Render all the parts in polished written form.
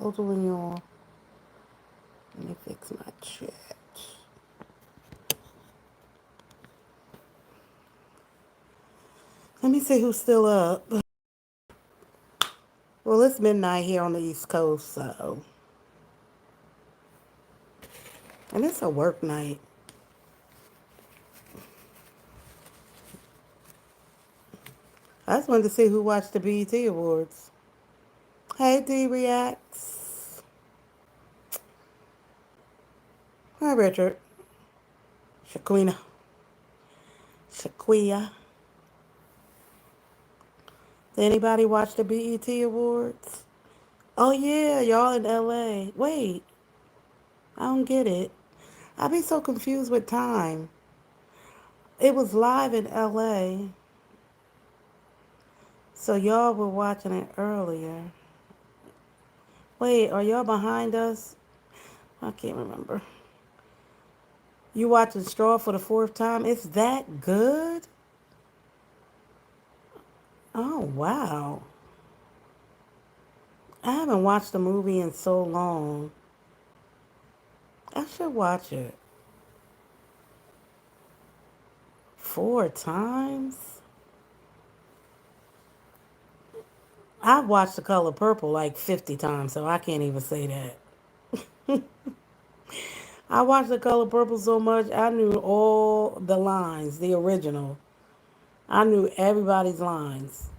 totaling y'all. Let me fix my chat. Let me see who's still up. Well, it's midnight here on the East Coast, so. And it's a work night. I just wanted to see who watched the BET Awards. Hey, D Reacts. Hi, Richard. Shaquina. Shaquia. Did anybody watch the BET Awards? Oh, yeah, y'all in LA. Wait, I don't get it. I be so confused with time. It was live in LA, so y'all were watching it earlier. Wait, are y'all behind us? I can't remember. You watching Straw for the fourth time? It's that good? Oh, wow. I haven't watched the movie in so long. I should watch it. 4 times? I've watched The Color Purple like 50 times, so I can't even say that. I watched The Color Purple so much, I knew all the lines, the original. I knew everybody's lines.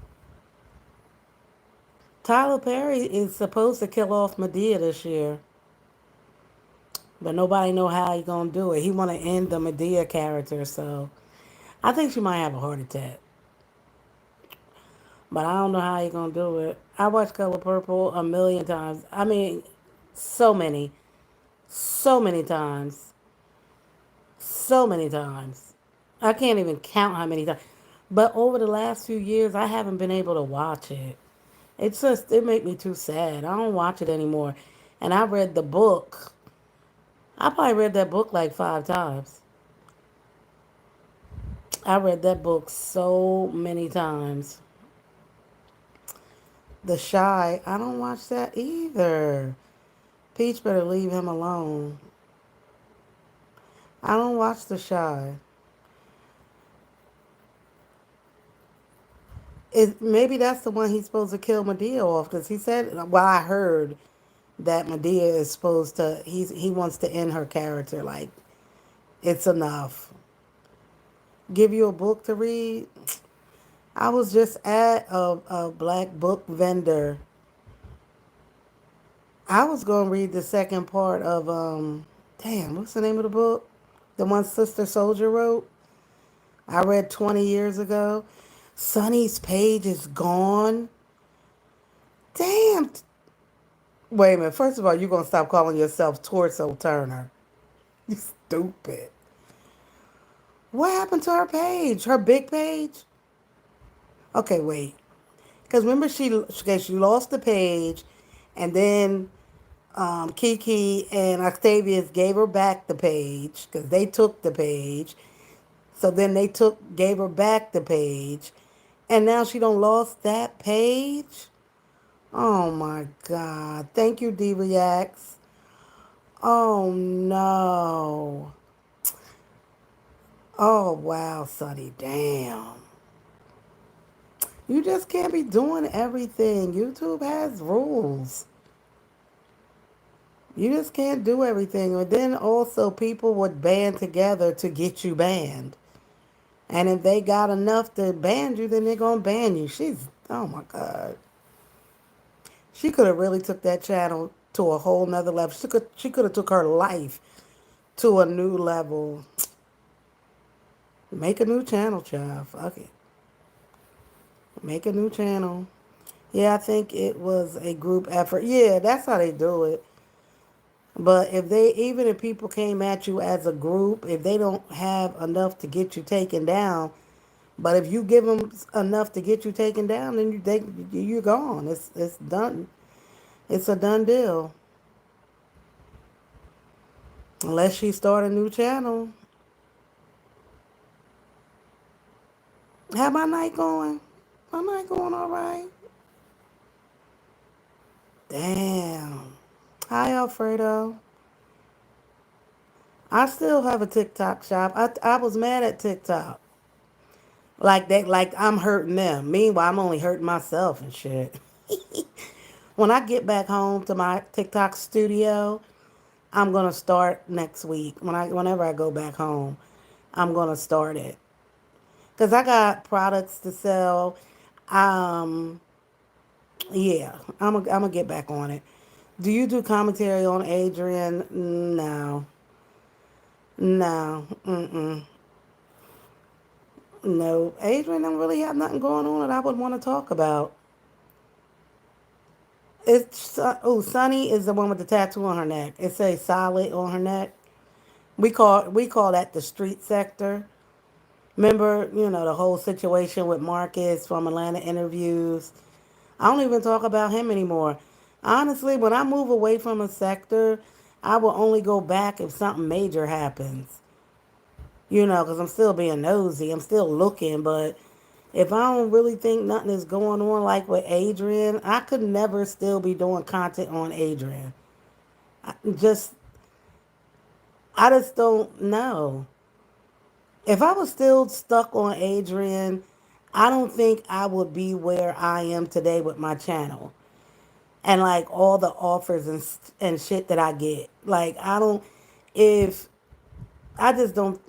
Tyler Perry is supposed to kill off Medea this year, but nobody know how he gonna do it. He want to end the Medea character, so I think she might have a heart attack. But I don't know how he gonna do it. I watched Color Purple a million times. I mean, so many, so many times, so many times. I can't even count how many times. But over the last few years, I haven't been able to watch it. It's just it made me too sad. I don't watch it anymore. And I read the book. I probably read that book like 5 times. I read that book so many times. The Shy, I don't watch that either. Peach better leave him alone. I don't watch The Shy. Maybe that's the one he's supposed to kill Medea off because he said. Well, I heard that Medea is supposed to. He wants to end her character. Like it's enough. Give you a book to read. I was just at a black book vendor. I was going to read the second part of damn, what's the name of the book? The one Sister Soldier wrote. I read 20 years ago. Sonny's page is gone. Damn. Wait a minute. First of all, you're going to stop calling yourself Torso Turner. You stupid. What happened to her page? Her big page? Okay, wait. Because remember, she lost the page, and then Kiki and Octavius gave her back the page because they took the page. So then gave her back the page, and now she don't lost that page. Oh my God! Thank you, D Reacts. Oh no! Oh wow, Sonny, damn! You just can't be doing everything. YouTube has rules. You just can't do everything. And then also people would band together to get you banned. And if they got enough to ban you, then they're gonna ban you. She's oh my God. She could have really took that channel to a whole nother level. She could have took her life to a new level. Make a new channel, child. Fuck it. Make a new channel. Yeah, I think it was a group effort. Yeah, that's how they do it. But even if people came at you as a group, if they don't have enough to get you taken down, but if you give them enough to get you taken down, then you're gone. It's done. It's a done deal. Unless she start a new channel. How my night going? My night going all right. Damn. Hi, Alfredo. I still have a TikTok shop. I was mad at TikTok. Like that, like I'm hurting them. Meanwhile, I'm only hurting myself and shit. When I get back home to my TikTok studio, I'm gonna start next week. Whenever I go back home, I'm gonna start it because I got products to sell. Um, yeah, I'm gonna get back on it. Do you do commentary on Adrian? No, no, no. Adrian don't really have nothing going on that I would want to talk about. It's oh, Sunny is the one with the tattoo on her neck. It says solid on her neck. We call that the street sector. Remember, the whole situation with Marcus from Atlanta interviews. I don't even talk about him anymore. Honestly, when I move away from a sector, I will only go back if something major happens. Because I'm still being nosy. I'm still looking, but if I don't really think nothing is going on, like with Adrian, I could never still be doing content on Adrian. Just, I just don't know. If I was still stuck on Adrian, I don't think I would be where I am today with my channel and like all the offers and shit that I get. Like I don't if I just don't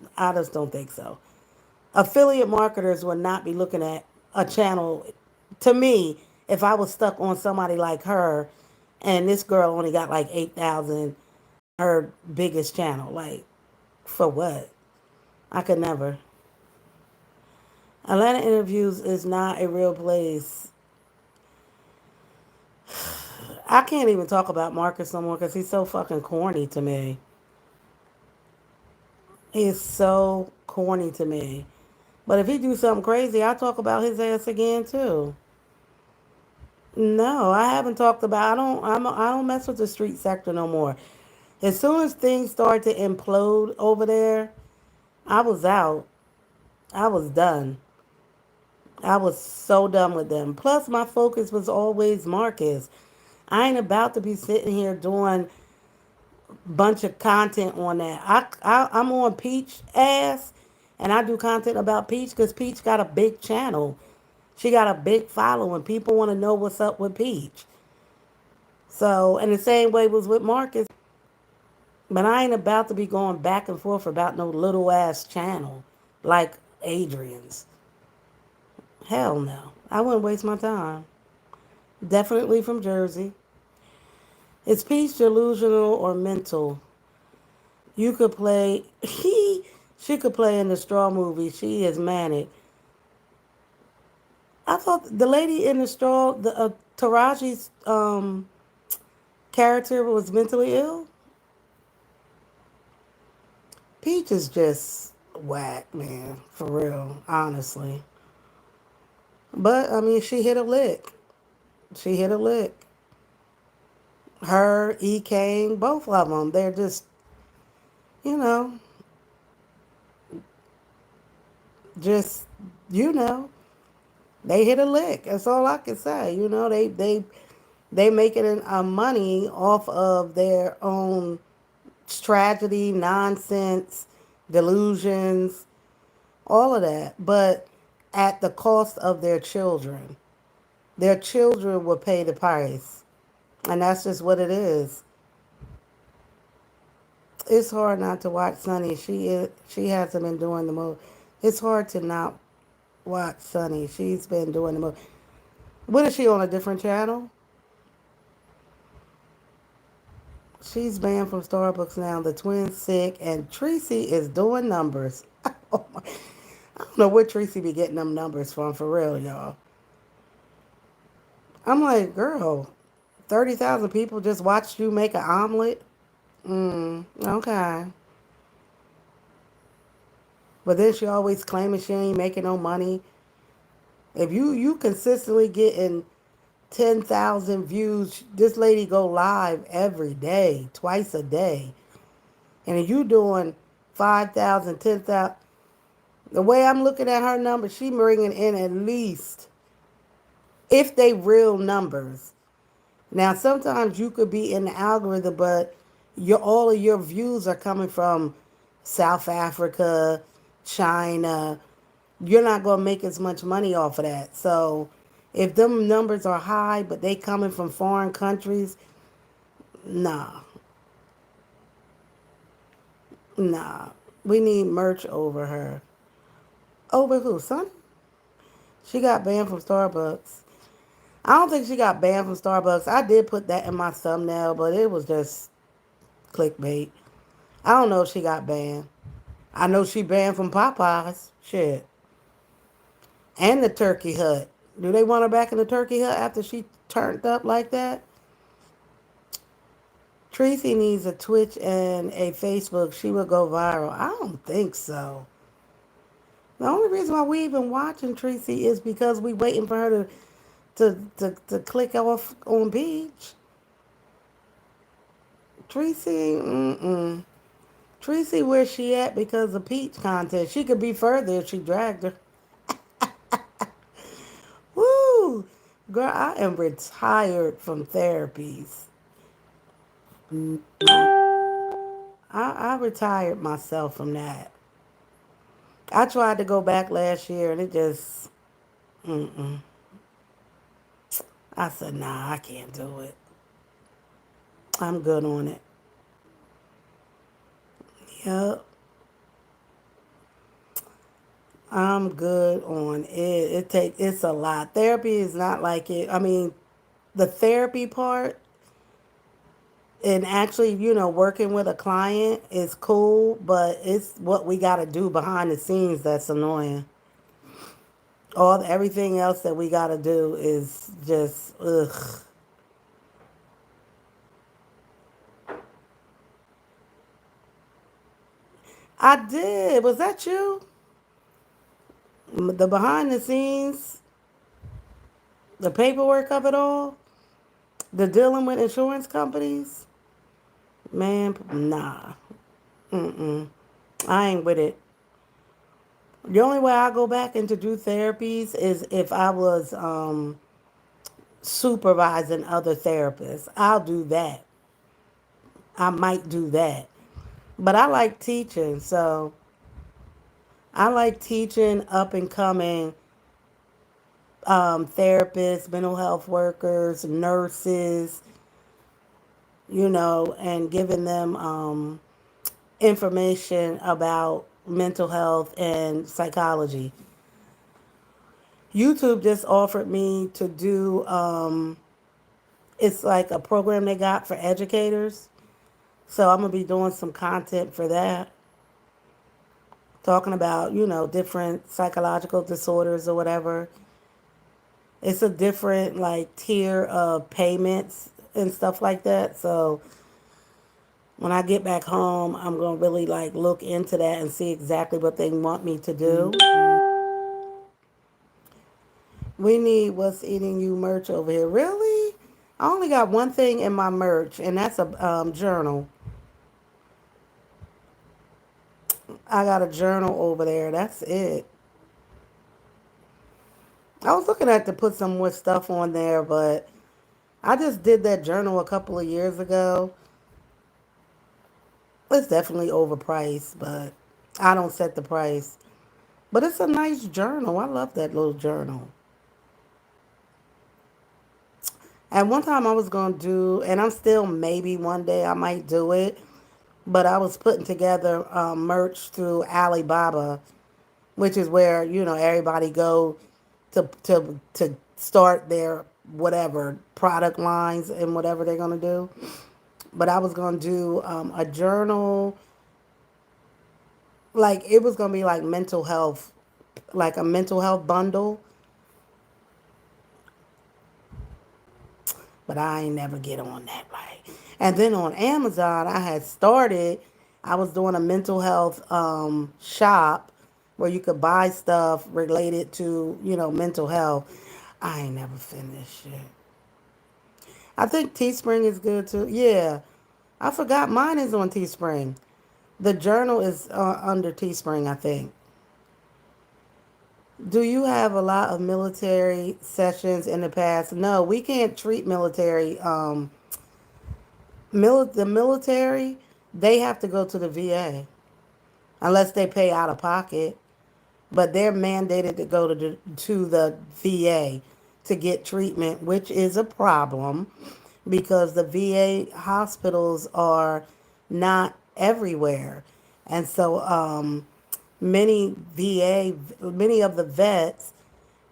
think so. Affiliate marketers would not be looking at a channel to me if I was stuck on somebody like her and this girl only got like 8,000 her biggest channel. Like for what? I could never. Atlanta interviews is not a real place. I can't even talk about Marcus no more because he's so fucking corny to me. He's so corny to me. But if he do something crazy, I'll talk about his ass again too. No, I haven't talked about. I don't mess with the street sector no more. As soon as things started to implode over there, I was out. I was done. I was so done with them. Plus, my focus was always Marcus. I ain't about to be sitting here doing bunch of content on that. I'm on Peach ass, and I do content about Peach because Peach got a big channel. She got a big following. People want to know what's up with Peach. So, and the same way was with Marcus. But I ain't about to be going back and forth about no little ass channel like Adrian's. Hell no. I wouldn't waste my time. Definitely from Jersey. Is Peach delusional or mental? You could play. She could play in the Straw movie. She is manic. I thought the lady in the Straw, the Taraji's character was mentally ill. Peach is just whack, man, for real, honestly. But I mean, she hit a lick. She hit a lick. Her, E. Kane, both of them. They're just, you know, just you know, they hit a lick. That's all I can say. They making money off of their own tragedy, nonsense, delusions, all of that, but at the cost of their children. Their children will pay the price, and that's just what it is. It's hard not to watch Sunny. She hasn't been doing the most. It's hard to not watch Sunny. She's been doing the most. What is she on a different channel? She's banned from Starbucks now. The twins sick, and Tracy is doing numbers. Oh my, I don't know where Tracy be getting them numbers from, for real, y'all. I'm like, girl, 30,000 people just watched you make an omelet. Okay. But then she always claiming she ain't making no money. If you consistently getting 10,000 views, this lady go live every day, twice a day. And if you doing 5,000, 10,000, the way I'm looking at her numbers, she bringing in at least, if they real numbers, Now, sometimes you could be in the algorithm, but all of your views are coming from South Africa, China. You're not going to make as much money off of that. So, if them numbers are high, but they coming from foreign countries, nah, nah. We need merch over her. Over who, son? She got banned from Starbucks. I don't think she got banned from Starbucks. I did put that in my thumbnail, but it was just clickbait. I don't know if she got banned. I know she banned from Popeyes. Shit. And the Turkey Hut. Do they want her back in the Turkey Hut after she turned up like that? Tracy needs a Twitch and a Facebook. She will go viral. I don't think so. The only reason why we even watching Tracy is because we waiting for her to click off on Beach. Tracy, mm-mm. Tracy, where she at because of Peach contest? She could be further if she dragged her. Woo! Girl, I am retired from therapies. I retired myself from that. I tried to go back last year and it just, mm-mm. I said, nah, I can't do it. I'm good on it. Yep, I'm good on it. It's a lot. Therapy is not like it. I mean, the therapy part and actually, working with a client is cool, but it's what we got to do behind the scenes that's annoying. Everything else that we got to do is just ugh. I did. Was that you? The behind the scenes, the paperwork of it all, the dealing with insurance companies. Man, nah. Mm-mm. I ain't with it. The only way I go back and to do therapies is if I was supervising other therapists. I'll do that. I might do that. But I like teaching, so I like teaching up and coming therapists, mental health workers, nurses, and giving them information about mental health and psychology. YouTube just offered me to do, it's like a program they got for educators. So I'm going to be doing some content for that, talking about, different psychological disorders or whatever. It's a different like tier of payments and stuff like that. So when I get back home, I'm going to really like look into that and see exactly what they want me to do. We need what's eating you merch over here. Really? I only got one thing in my merch, and that's a journal. I got a journal over there. That's it. I was looking at to put some more stuff on there, but I just did that journal a couple of years ago. It's definitely overpriced, but I don't set the price. But it's a nice journal. I love that little journal. At one time I was going to do, and I'm still maybe one day I might do it, but I was putting together merch through Alibaba, which is where, everybody go to start their whatever product lines and whatever they're going to do. But I was going to do a journal, like it was going to be like mental health, like a mental health bundle, but I ain't never get on that right. And then on Amazon, I had started, I was doing a mental health shop where you could buy stuff related to, mental health. I ain't never finished it. I think Teespring is good too. Yeah, I forgot mine is on Teespring. The journal is under Teespring, I think. Do you have a lot of military sessions in the past? No, we can't treat military. The military, they have to go to the VA unless they pay out of pocket. But they're mandated to go to the VA to get treatment, which is a problem because the VA hospitals are not everywhere, and so many of the vets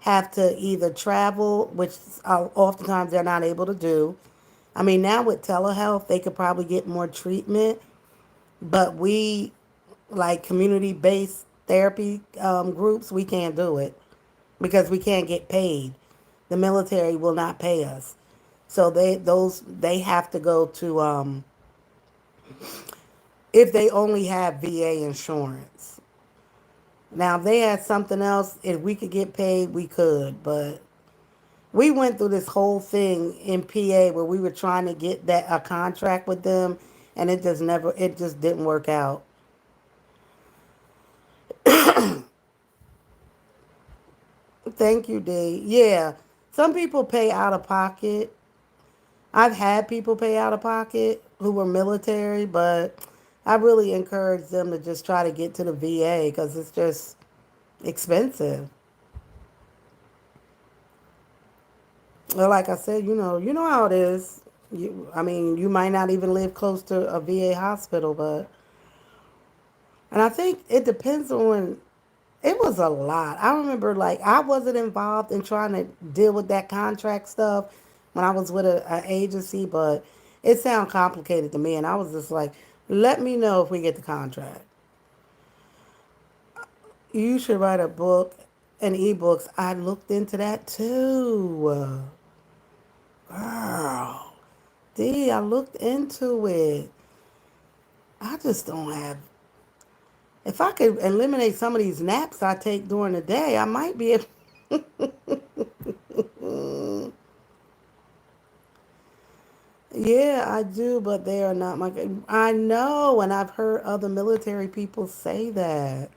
have to either travel, which oftentimes they're not able to do. I mean, now with telehealth, they could probably get more treatment, but we, like community based therapy groups, we can't do it because we can't get paid. The military will not pay us. So they have to go to if they only have VA insurance. Now if they had something else, if we could get paid, we could, but we went through this whole thing in PA where we were trying to get that a contract with them, and it just didn't work out. Thank you, D. Yeah. Some people pay out of pocket. I've had people pay out of pocket who were military, but I really encourage them to just try to get to the VA because it's just expensive. Well, like I said, you know how it is. I mean, you might not even live close to a VA hospital, but and I think it depends on. It was a lot. I remember, like, I wasn't involved in trying to deal with that contract stuff when I was with an agency, but it sounded complicated to me, and I was just like, let me know if we get the contract. You should write a book and ebooks. I looked into that too. Girl. D, I looked into it. I just don't have. If I could eliminate some of these naps I take during the day, I might be able. Yeah, I do, but they are not my. I know, and I've heard other military people say that.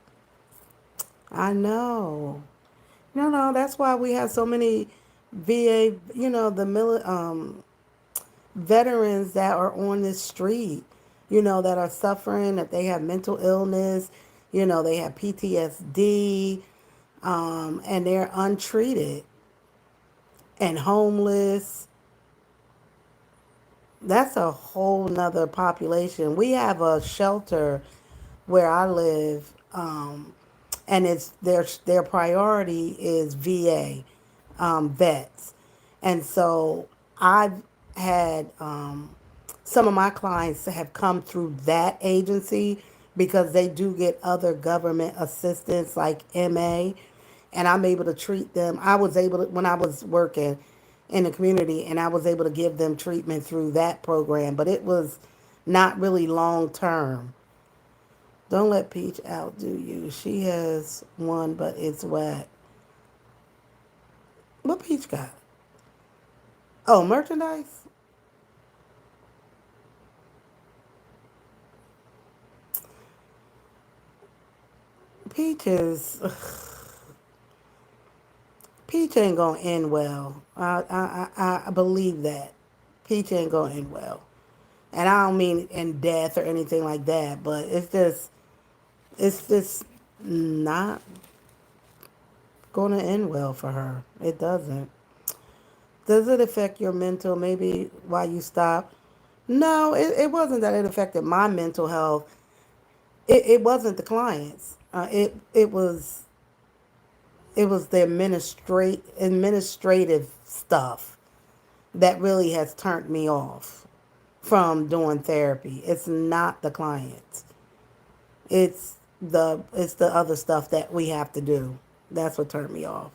I know. No, that's why we have so many VA, veterans that are on this street, that are suffering, that they have mental illness, they have PTSD, and they're untreated and homeless. That's a whole nother population. We have a shelter where I live, and it's their priority is VA vets, and so I've had some of my clients have come through that agency because they do get other government assistance like MA, and I'm able to treat them. I was able to when I was working in the community, and I was able to give them treatment through that program, but it was not really long term. Don't let Peach outdo you. She has one, but it's wet. What Peach got? Oh, merchandise? Peach is. Peach ain't gonna end well. I believe that. Peach ain't gonna end well. And I don't mean in death or anything like that, but it's just not gonna end well for her. It doesn't. Does it affect your mental? Maybe why you stop? No, it wasn't that it affected my mental health. It wasn't the clients. It was the administrative stuff that really has turned me off from doing therapy. It's not the clients. It's the other stuff that we have to do. That's what turned me off.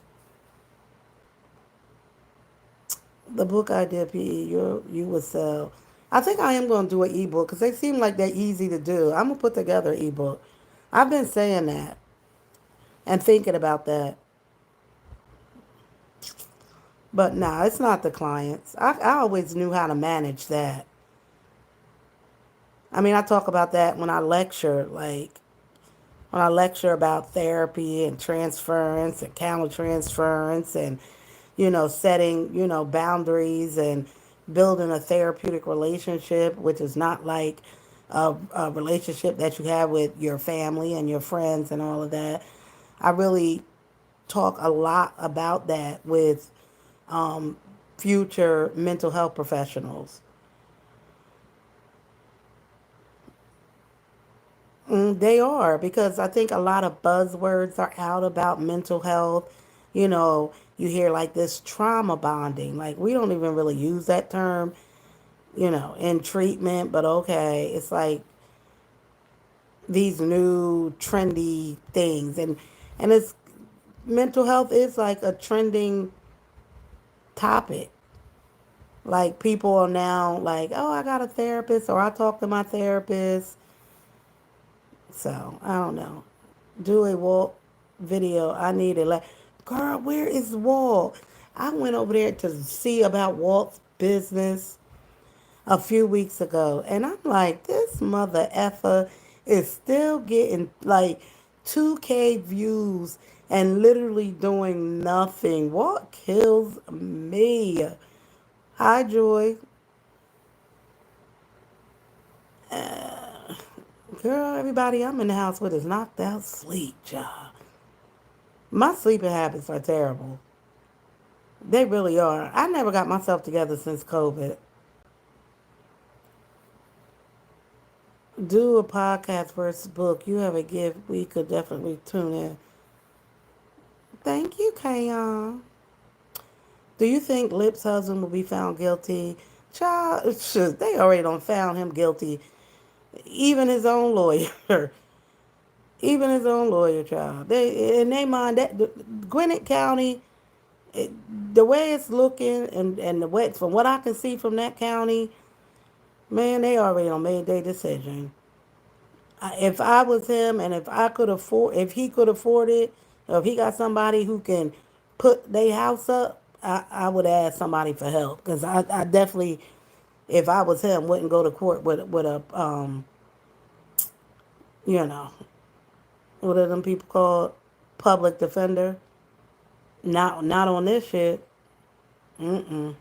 The book idea, PE, you would sell. I think I am going to do an ebook because they seem like they're easy to do. I'm going to put together an ebook. I've been saying that and thinking about that. But no, it's not the clients. I always knew how to manage that. I mean, I talk about that when I lecture. Like, when I lecture about therapy and transference and countertransference and, setting, boundaries and building a therapeutic relationship, which is not like a relationship that you have with your family and your friends and all of that. I really talk a lot about that with future mental health professionals. They are, because I think a lot of buzzwords are out about mental health. You hear like this trauma bonding. Like, we don't even really use that term, in treatment, but okay. It's like these new trendy things. And it's mental health is like a trending topic. Like, people are now like, oh, I got a therapist, or I talk to my therapist. So I don't know. Do a Walt video. I need it. Like, girl, where is Walt? I went over there to see about Walt's business a few weeks ago, and I'm like, this mother effer is still getting like 2K views and literally doing nothing. Walt kills me. Hi, Joy. Girl, everybody I'm in the house with is knocked out sleep, child. My sleeping habits are terrible. They really are. I never got myself together since COVID. Do a podcast versus book. You have a gift. We could definitely tune in. Thank you, Kayon. Do you think Lip's husband will be found guilty? Child, they already done found him guilty. Even his own lawyer. Even his own lawyer, child. They in their mind that Gwinnett County, it, the way it's looking and the way from what I can see from that county, man, they already done made their decision. If I was him, and if he could afford it, or if he got somebody who can put their house up, I would ask somebody for help, because I definitely, if I was him, wouldn't go to court with a you know what are them people called, public defender. Not on this shit. Mm-mm.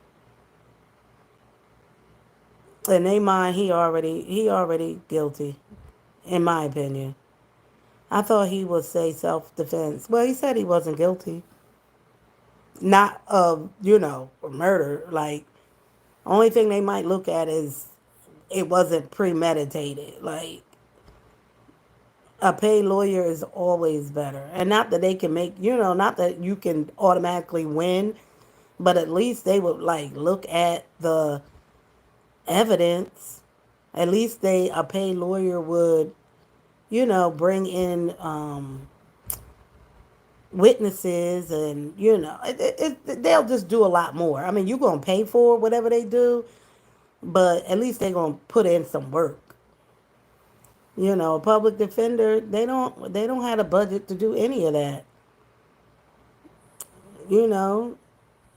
In they mind, he already guilty, in my opinion. I thought he would say self defense. Well, he said he wasn't guilty. Not of, murder. Like, only thing they might look at is it wasn't premeditated. Like, a paid lawyer is always better. And not that they can make, not that you can automatically win, but at least they would like look at the evidence. At least a paid lawyer would, bring in witnesses, and they'll just do a lot more. I mean, you're gonna pay for whatever they do, but at least they're gonna put in some work. A public defender, they don't have a budget to do any of that. You know,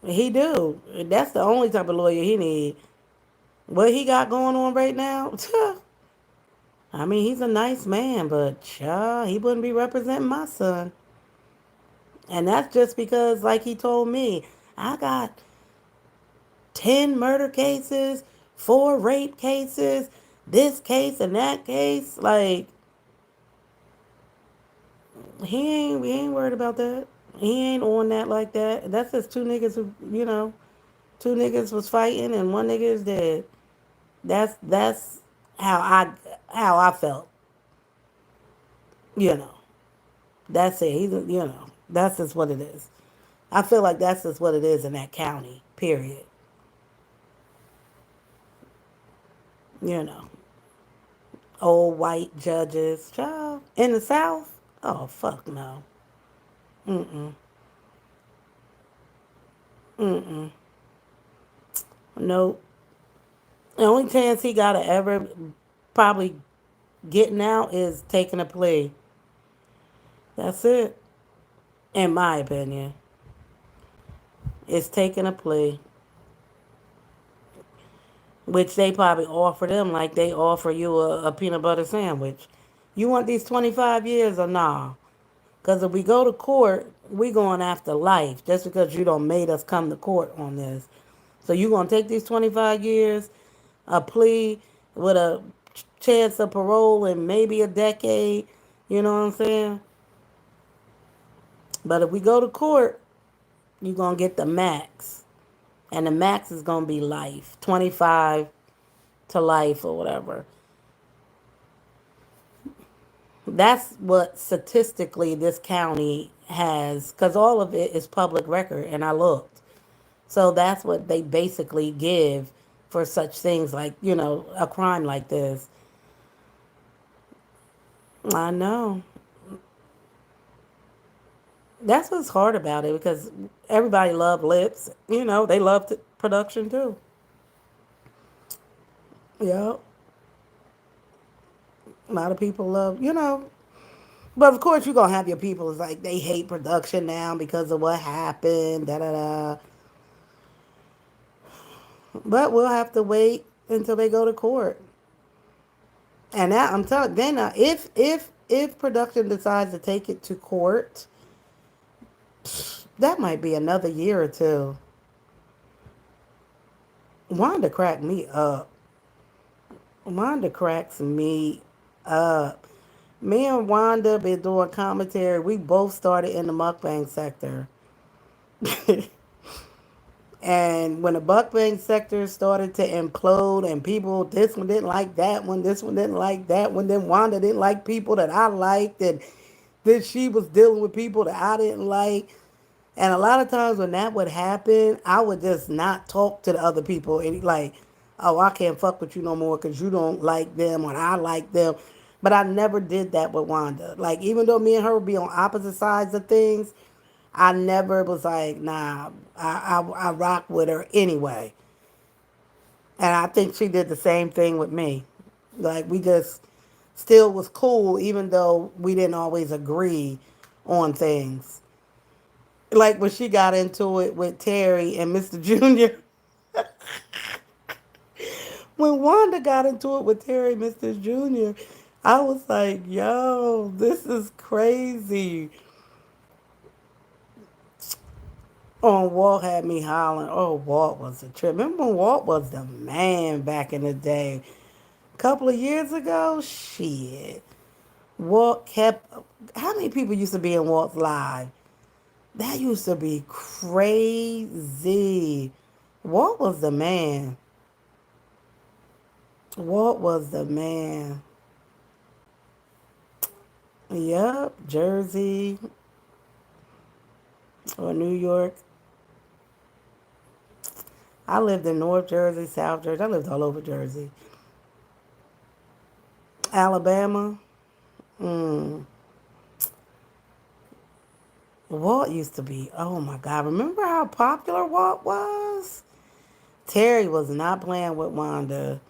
he do. That's the only type of lawyer he need. What he got going on right now? I mean, he's a nice man, but he wouldn't be representing my son. And that's just because, like he told me, I got 10 murder cases, 4 rape cases, this case and that case. Like, we ain't worried about that. He ain't on that like that. That's just two niggas who, two niggas was fighting and one nigga is dead. That's how I felt. You know. That's it. That's just what it is. I feel like that's just what it is in that county. Period. You know. Old white judges, child. In the South? Oh, fuck no. Mm-mm. Mm-mm. Nope. The only chance he got to ever probably getting out is taking a plea. That's it. In my opinion. It's taking a plea. Which they probably offer them like they offer you a peanut butter sandwich. You want these 25 years or nah? Because if we go to court, we going after life just because you don't made us come to court on this. So you going to take these 25 years, a plea with a chance of parole in maybe a decade. You know what I'm saying? But if we go to court, you're going to get the max. And the max is going to be life, 25 to life or whatever. That's what statistically this county has, because all of it is public record, and I looked. So that's what they basically give for such things like, a crime like this. I know. That's what's hard about it because everybody love lips. They love production too. Yeah. A lot of people love. But of course, you're going to have your people. It's like they hate production now because of what happened. Da da da. But we'll have to wait until they go to court. And that, I'm telling then if production decides to take it to court, that might be another year or two. Wanda cracked me up. Wanda cracks me up. Me and Wanda been doing commentary. We both started in the mukbang sector. And when the mukbang sector started to implode and people, this one didn't like that one, this one didn't like that one, then Wanda didn't like people that I liked, and then she was dealing with people that I didn't like. And a lot of times when that would happen, I would just not talk to the other people and like, oh, I can't fuck with you no more because you don't like them or I like them. But I never did that with Wanda. Like, even though me and her would be on opposite sides of things, I never was like, nah, I rock with her anyway. And I think she did the same thing with me. Like, we just still was cool, even though we didn't always agree on things. Like when she got into it with Terry and Mr. Jr. When Wanda got into it with Terry and Mr. Jr., I was like, yo, this is crazy. Oh, Walt had me hollering. Oh, Walt was a trip. Remember when Walt was the man back in the day? A couple of years ago? Shit. Walt kept. How many people used to be in Walt's live? That used to be crazy. Walt was the man. Walt was the man. Yep, Jersey or New York. I lived in North Jersey, South Jersey. I lived all over Jersey. Alabama. Mm. Walt used to be, oh my God. Remember how popular Walt was? Terry was not playing with Wanda.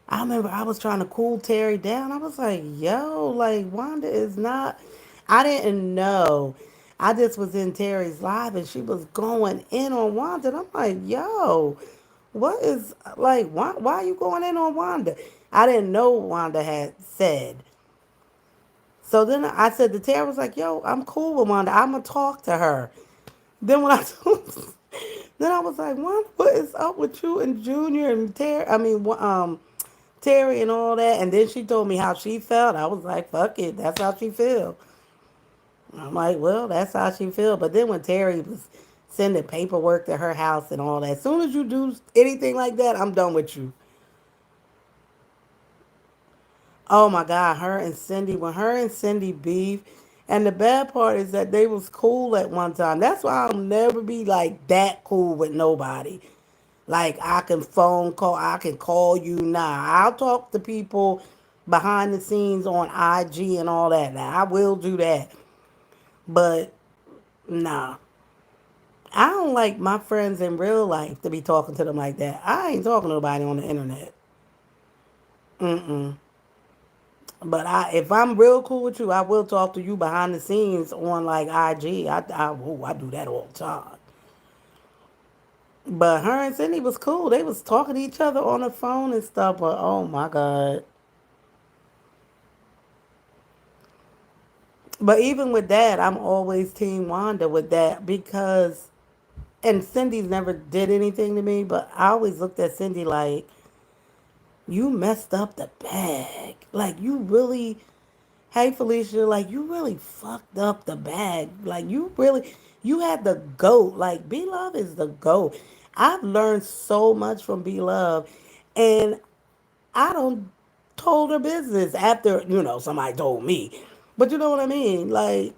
I remember I was trying to cool Terry down. I was like, yo, like, Wanda is not. I didn't know. I just was in Terry's live and she was going in on Wanda. And I'm like, yo, what is, like, why are you going in on Wanda? I didn't know Wanda had said. So then I said to Terry, I was like, yo, I'm cool with Wanda. I'm going to talk to her. Then when I told, then I was like, what is up with you and Junior and Terry? I mean, Terry and all that. And then she told me how she felt. I was like, fuck it, that's how she feel. I'm like, well, that's how she feel. But then when Terry was sending paperwork to her house and all that, as soon as you do anything like that, I'm done with you. Oh my God, her and Cindy, when her and Cindy beef, and the bad part is that they was cool at one time. That's why I'll never be like that cool with nobody. Like I can phone call, I can call you now. I'll talk to people behind the scenes on IG and all that. Now I will do that. But nah. I don't like my friends in real life to be talking to them like that. I ain't talking to nobody on the internet. Mm-mm. But if I'm real cool with you, I will talk to you behind the scenes on like IG. I do that all the time. But her and Cindy was cool. They was talking to each other on the phone and stuff. But oh my God. But even with that, I'm always Team Wanda with that because, and Cindy's never did anything to me, but I always looked at Cindy like, you messed up the bag. Like, you really, hey Felicia, like, you really fucked up the bag. Like, you really, you had the GOAT. Like, B Love is the GOAT. I've learned so much from B Love, and I don't told her business after, somebody told me. But you know what I mean? Like,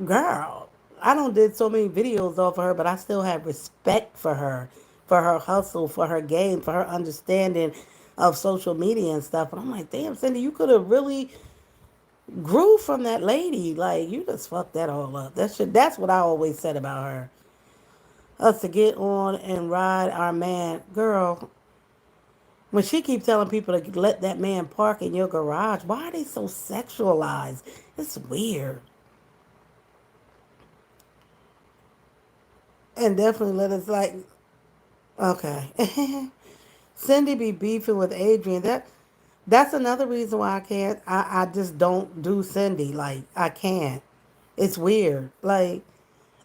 girl, I don't did so many videos off of her, but I still have respect for her hustle, for her game, for her understanding of social media and stuff. And I'm like, damn, Cindy, you could have really grew from that lady. Like, you just fucked that all up. That's what I always said about her. Us to get on and ride our man, girl. When she keeps telling people to let that man park in your garage, why are they so sexualized? It's weird. And definitely let us like, okay. Cindy be beefing with Adrian. That's another reason why I can't. I just don't do Cindy. Like, I can't. It's weird. Like,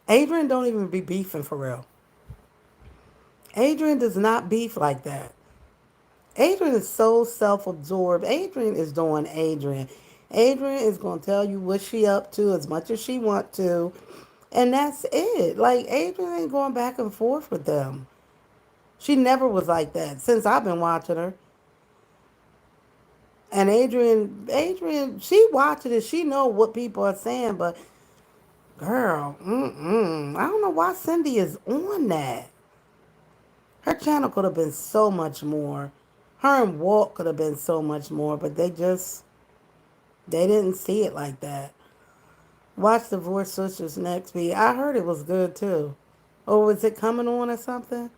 Adrian don't even be beefing for real. Adrian does not beef like that. Adrian is so self-absorbed. Adrian is doing Adrian. Adrian is gonna tell you what she up to as much as she want to, and that's it. Like, Adrian ain't going back and forth with them. She never was like that since I've been watching her. And Adrian, she watching it. She know what people are saying, but girl, I don't know why Cindy is on that. Her channel could have been so much more. Her and Walt could have been so much more, but they didn't see it like that. Watch Divorce Sisters next week. I heard it was good too. Or was it coming on or something?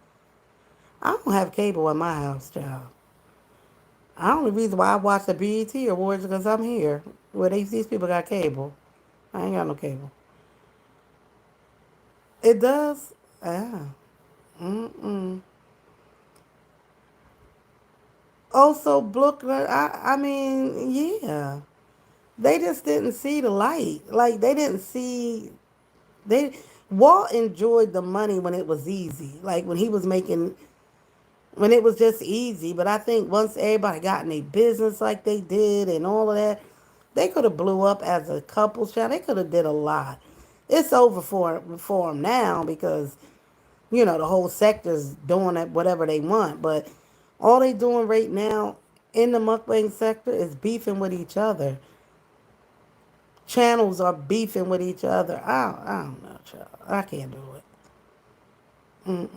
I don't have cable in my house, child. The only reason why I watch the BET Awards is because I'm here. Where these people got cable. I ain't got no cable. It does? Yeah. Mm-mm. Also, Brooklyn, I mean, yeah. They just didn't see the light. Like, they didn't see, they, Walt enjoyed the money when it was easy. Like, when he was making, when it was just easy. But I think once everybody got in their business like they did and all of that, they could have blew up as a couple show. They could have did a lot. It's over for them now because the whole sector's doing it whatever they want. But all they doing right now in the mukbang sector is beefing with each other. Channels are beefing with each other. I don't know, child. I can't do it.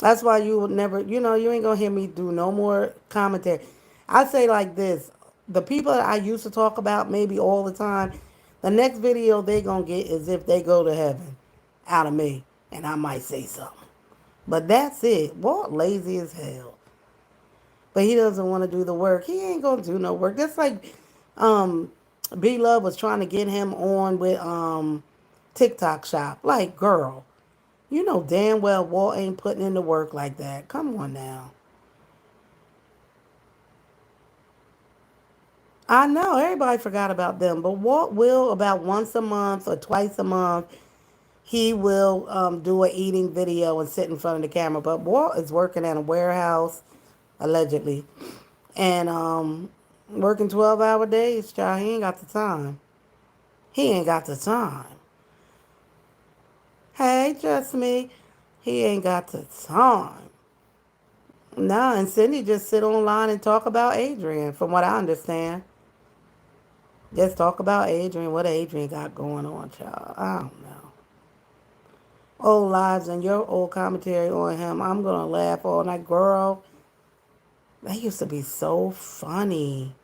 That's why you would never, you ain't gonna hear me do no more commentary. I say like this: the people that I used to talk about maybe all the time, the next video they gonna get is if they go to heaven, out of me, and I might say something. But that's it. Walt lazy as hell. But he doesn't want to do the work. He ain't gonna do no work. That's like um B Love was trying to get him on with TikTok shop. Like, girl, you know damn well Walt ain't putting in the work like that. Come on now. I know everybody forgot about them, but Walt will about once a month or twice a month. He will do an eating video and sit in front of the camera. But Walt is working at a warehouse, allegedly, and working 12-hour days, child. He ain't got the time. He ain't got the time. Hey, just me. He ain't got the time. No, and Cindy just sit online and talk about Adrian, from what I understand. Just talk about Adrian, what Adrian got going on, child. I don't know. Old lives and your old commentary on him. I'm gonna laugh all night, girl. That used to be so funny.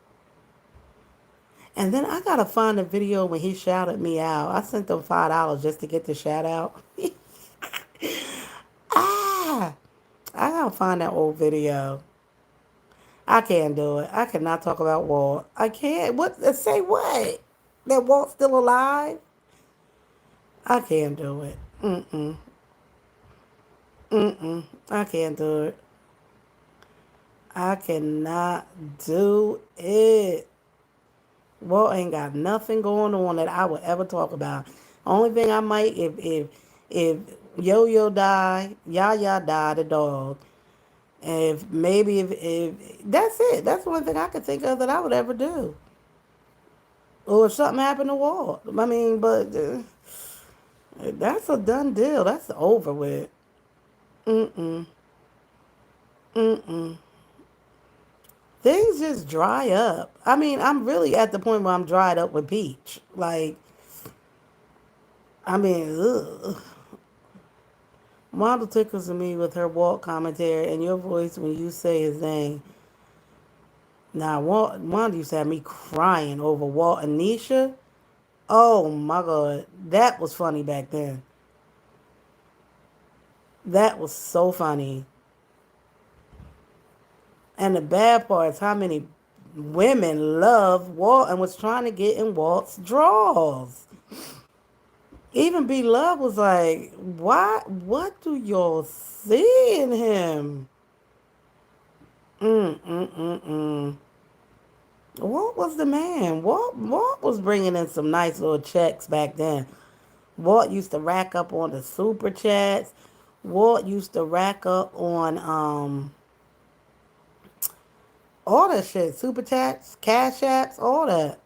And then I gotta find a video when he shouted me out. I sent them $5 just to get the shout out. Ah, I gotta find that old video. I can't do it. I cannot talk about Walt. I can't. What? Say what? That Walt's still alive? I can't do it. Mm-mm. Mm-mm. I can't do it. I cannot do it. Walt ain't got nothing going on that I would ever talk about. Only thing I might, if Yo Yo die, Yaya die, the dog. And if that's it. That's the only thing I could think of that I would ever do. Or if something happened to Walt. I mean, but that's a done deal. That's over with. Mm-mm. Mm-mm. Things just dry up. I mean, I'm really at the point where I'm dried up with Peach. Like, I mean, ugh. Model tickles me with her Walt commentary and your voice when you say his name. Now, Wanda used to have me crying over Walt and Nisha. Oh my God, that was funny back then. That was so funny. And the bad part is how many women loved Walt and was trying to get in Walt's drawers. Even B Love was like, "Why? What do y'all see in him?" Mm mm mm mm. Walt was the man. Walt was bringing in some nice little checks back then. Walt used to rack up on the super chats. Walt used to rack up on all that shit, super chats, cash apps, all that.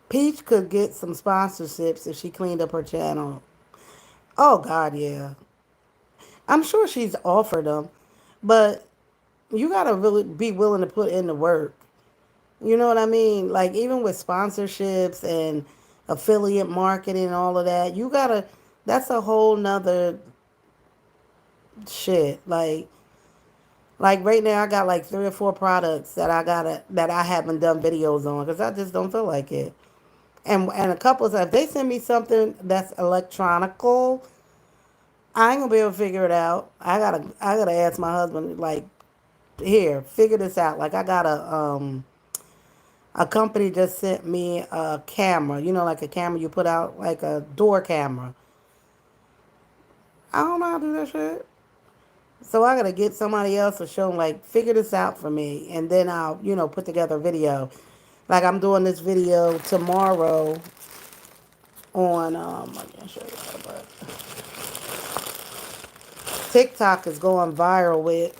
Peach could get some sponsorships if she cleaned up her channel. Oh God, yeah. I'm sure she's offered them, but you gotta really be willing to put in the work. You know what I mean? Like even with sponsorships and affiliate marketing and all of that, you gotta. That's a whole nother shit. Like right now, I got like 3 or 4 products that I haven't done videos on because I just don't feel like it. And a couple of times, if they send me something that's electronical, I ain't gonna be able to figure it out. I gotta ask my husband like, here, figure this out. Like I got a company just sent me a camera, like a camera you put out, like a door camera. I don't know how to do that shit. So I gotta get somebody else to show them, like, figure this out for me, and then I'll, put together a video. Like I'm doing this video tomorrow on I can't show you, but TikTok is going viral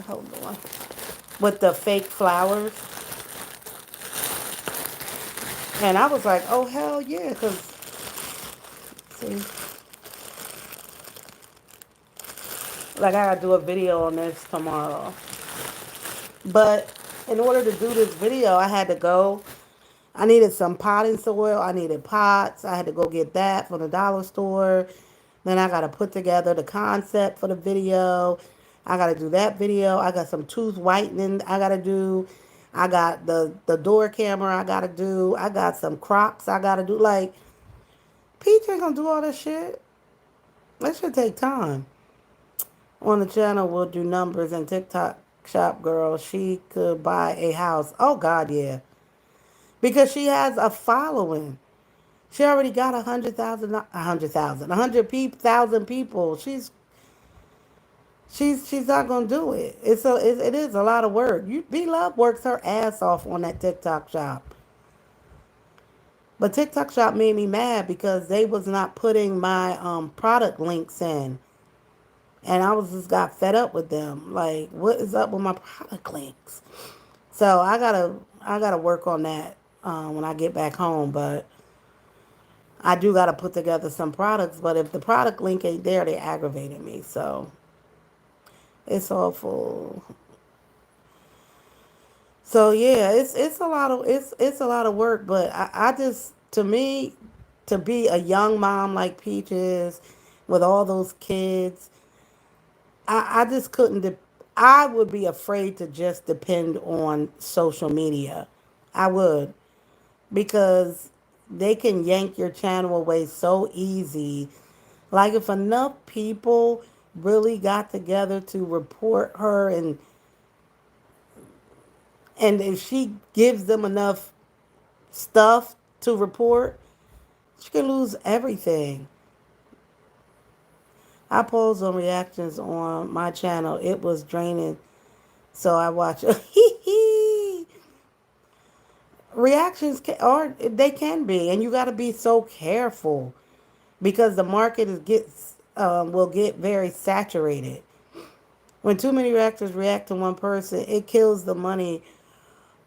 hold on, with the fake flowers, and I was like, oh hell yeah, cause see, like I gotta do a video on this tomorrow. But in order to do this video, I needed some potting soil. I needed pots. I had to go get that from the dollar store. Then I got to put together the concept for the video. I got to do that video. I got some tooth whitening I got to do. I got the door camera I got to do. I got some crops I got to do. Like, Peach ain't going to do all that shit. That should take time. On the channel, we'll do numbers and TikTok shop girl. She could buy a house. Oh, God, yeah. Because she has a following. She already got 100,000, 100,000, 100,000 people. She's not gonna do it. It is a lot of work. B Love works her ass off on that TikTok shop, but TikTok shop made me mad because they was not putting my product links in, and I was just got fed up with them. Like, what is up with my product links? So I gotta work on that when I get back home, but. I do got to put together some products, but if the product link ain't there, they aggravated me. So it's awful. So yeah, it's a lot of work, but I just to me to be a young mom like Peaches with all those kids, I just couldn't. I would be afraid to just depend on social media. I would because they can yank your channel away so easy. Like if enough people really got together to report her and if she gives them enough stuff to report, she could lose everything. I posed on reactions on my channel. It was draining So I watch reactions can, or they can be, and you got to be so careful because the market is gets will get very saturated. When too many reactors react to one person, it kills the money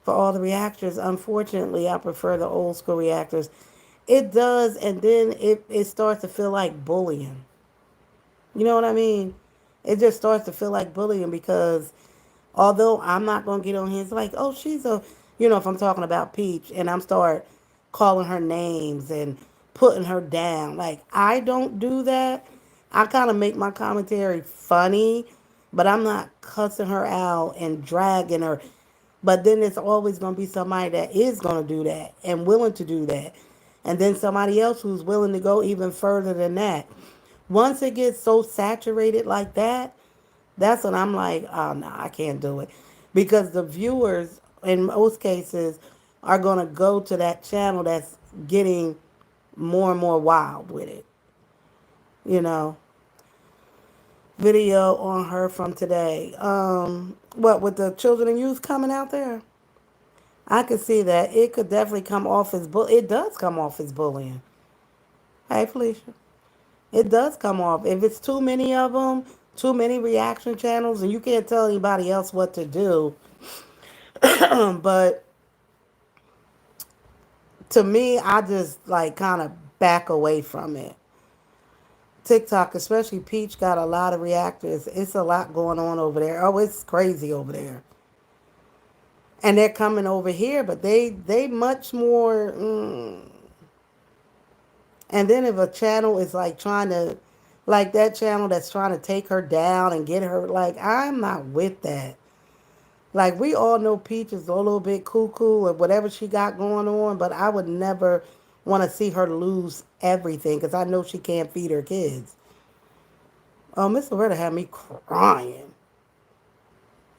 for all the reactors. Unfortunately, I prefer the old school reactors. It does, and then it starts to feel like bullying. You know what I mean? It just starts to feel like bullying because although I'm not gonna get on his like, oh, she's a, if I'm talking about Peach and I'm start calling her names and putting her down, like I don't do that. I kind of make my commentary funny, but I'm not cussing her out and dragging her. But then it's always gonna be somebody that is gonna do that and willing to do that, and then somebody else who's willing to go even further than that. Once it gets so saturated like that, that's when I'm like, oh no, I can't do it. Because the viewers, in most cases, are going to go to that channel that's getting more and more wild with it. You know, video on her from today. What, with the children and youth coming out there? I could see that. It could definitely come off as it does come off as bullying. Hey, Felicia. It does come off. If it's too many of them, too many reaction channels, and you can't tell anybody else what to do. But to me, I just like kind of back away from it. TikTok, especially Peach, got a lot of reactors. It's a lot going on over there. Oh, it's crazy over there. And they're coming over here, but they much more. And then if a channel is like trying to, like that channel that's trying to take her down and get her, like I'm not with that. Like we all know Peach is a little bit cuckoo or whatever she got going on, but I would never want to see her lose everything because I know she can't feed her kids. Oh, Miss Loretta had me crying.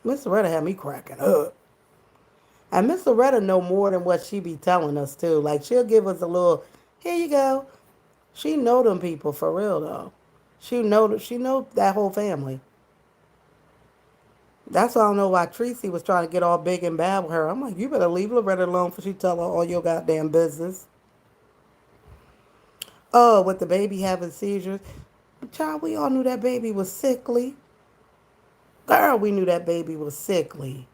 Miss Loretta had me cracking up. And Miss Loretta know more than what she be telling us too. Like she'll give us a little, here you go. She know them people for real though. She know that whole family. That's why I don't know why Tracy was trying to get all big and bad with her. I'm like, you better leave Loretta alone for she tell her all your goddamn business. Oh, with the baby having seizures. Child, we all knew that baby was sickly. Girl, we knew that baby was sickly.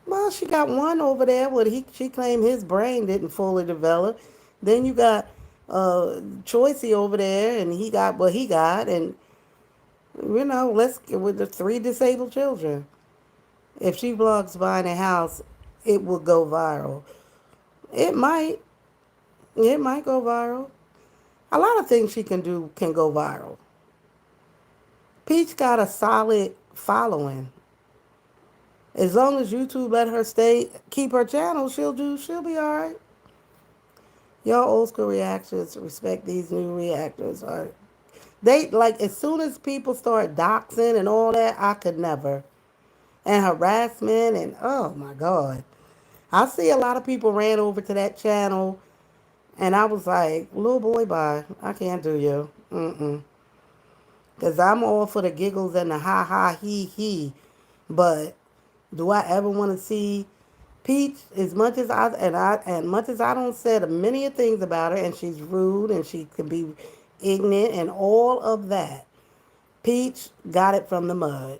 Well, she got one over there where she claimed his brain didn't fully develop. Then you got Choicey over there, and he got what he got, and let's get with the three disabled children. If she vlogs buying a house, it will go viral. It might. It might go viral. A lot of things she can do can go viral. Peach got a solid following. As long as YouTube let her keep her channel, she'll be alright. Y'all old school reactors respect these new reactors. They like as soon as people start doxing and all that, I could never. And harassment and oh my God. I see a lot of people ran over to that channel and I was like, little boy, bye. I can't do you. Mm-mm. Because I'm all for the giggles and the ha ha he he. But do I ever want to see Peach as much as I don't said many things about her and she's rude and she can be ignorant and all of that. Peach got it from the mud.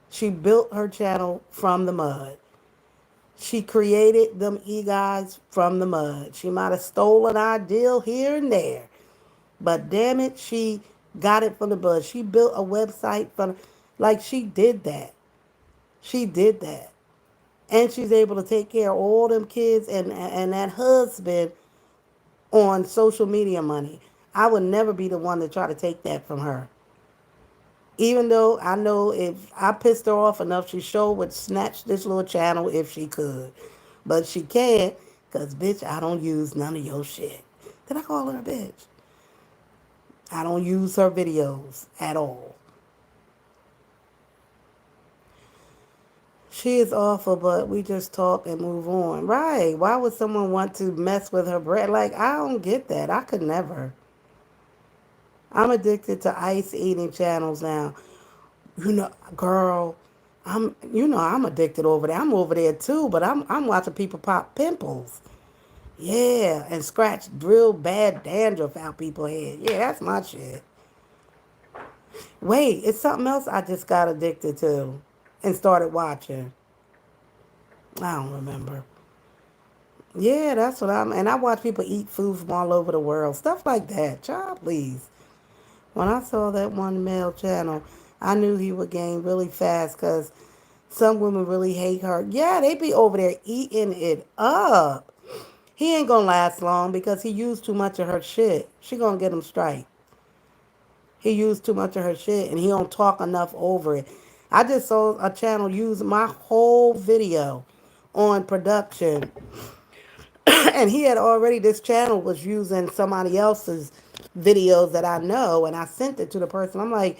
She built her channel from the mud. She created them e-guys from the mud. She might have stolen an ideal here and there. But damn it, she got it from the mud. She built a website from like she did that. She did that. And she's able to take care of all them kids and that husband on social media money. I would never be the one to try to take that from her. Even though I know if I pissed her off enough, she sure would snatch this little channel if she could. But she can't, because, bitch, I don't use none of your shit. Did I call her a bitch? I don't use her videos at all. She is awful, but we just talk and move on. Right. Why would someone want to mess with her bread? Like, I don't get that. I could never. I'm addicted to ice eating channels now. Girl, I'm addicted over there. I'm over there too, but I'm watching people pop pimples. Yeah, and scratch real bad dandruff out people's head. Yeah, that's my shit. Wait, it's something else I just got addicted to and started watching. I don't remember. Yeah, that's what and I watch people eat food from all over the world. Stuff like that. Child, please. When I saw that one male channel, I knew he would gain really fast because some women really hate her. Yeah, they be over there eating it up. He ain't gonna last long because he used too much of her shit. She gonna get him straight. He used too much of her shit and he don't talk enough over it. I just saw a channel use my whole video on production and he had already, this channel was using somebody else's videos that I know, and I sent it to the person. I'm like,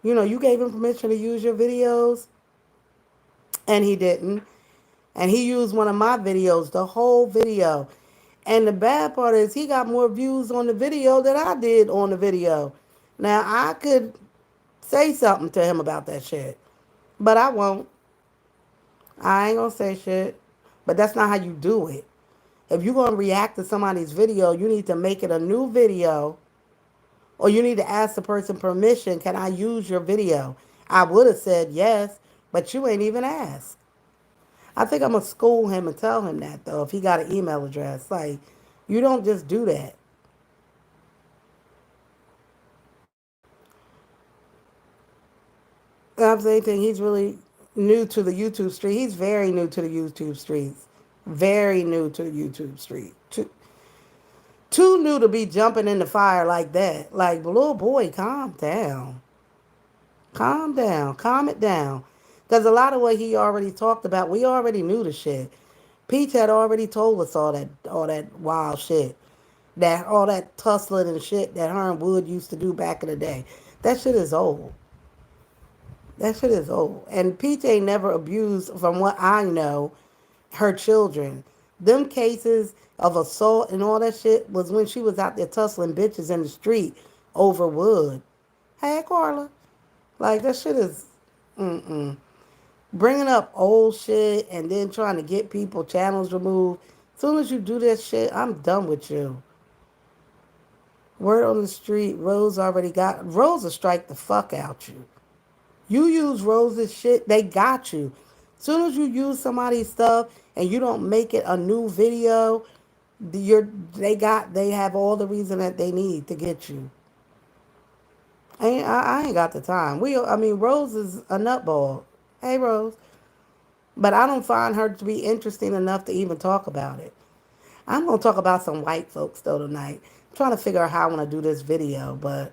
you gave him permission to use your videos, and he didn't. And he used one of my videos, the whole video. And the bad part is he got more views on the video than I did on the video. Now I could say something to him about that shit, but I won't. I ain't gonna say shit. But that's not how you do it. If you're gonna react to somebody's video, you need to make it a new video, or you need to ask the person permission. Can I use your video? I would have said yes, but you ain't even asked. I think I'm gonna school him and tell him that though. If he got an email address, like, you don't just do that. I'm saying he's really new to the YouTube street. He's very new to the YouTube streets. Very new to the YouTube street. Too new to be jumping in the fire like that. Like, little boy, calm down. Calm down. Calm it down. Because a lot of what he already talked about, we already knew the shit. Peach had already told us all that wild shit. That all that tussling and shit that her and Wood used to do back in the day. That shit is old. That shit is old. And Peach ain't never abused, from what I know, her children. Them cases of assault and all that shit was when she was out there tussling bitches in the street over Wood. Hey, Carla. Like, that shit is, mm-mm. Bringing up old shit and then trying to get people channels removed. As soon as you do that shit, I'm done with you. Word on the street, Rose will strike the fuck out you. You use Rose's shit, they got you. As soon as you use somebody's stuff and you don't make it a new video, they have all the reason that they need to get you. I ain't got the time. Rose is a nutball. Hey, Rose. But I don't find her to be interesting enough to even talk about it. I'm gonna talk about some white folks though tonight. I'm trying to figure out how I want to do this video, but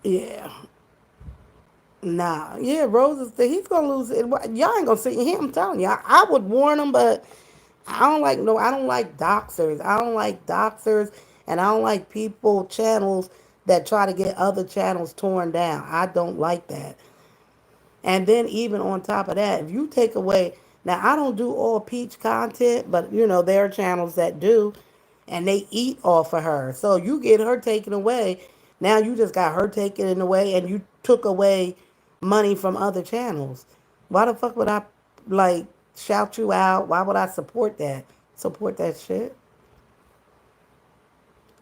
yeah, nah, yeah, Rose is he's gonna lose it. Y'all ain't gonna see him. I'm telling you, I would warn him, but I don't like doxers. I don't like doxers, and I don't like people channels that try to get other channels torn down. I don't like that. And then even on top of that, if you take away, now I don't do all Peach content, but there are channels that do, and they eat off of her. So you get her taken away. Now you just got her taken away, and you took away money from other channels. Why the fuck would I like shout you out? Why would I support that? Support that shit.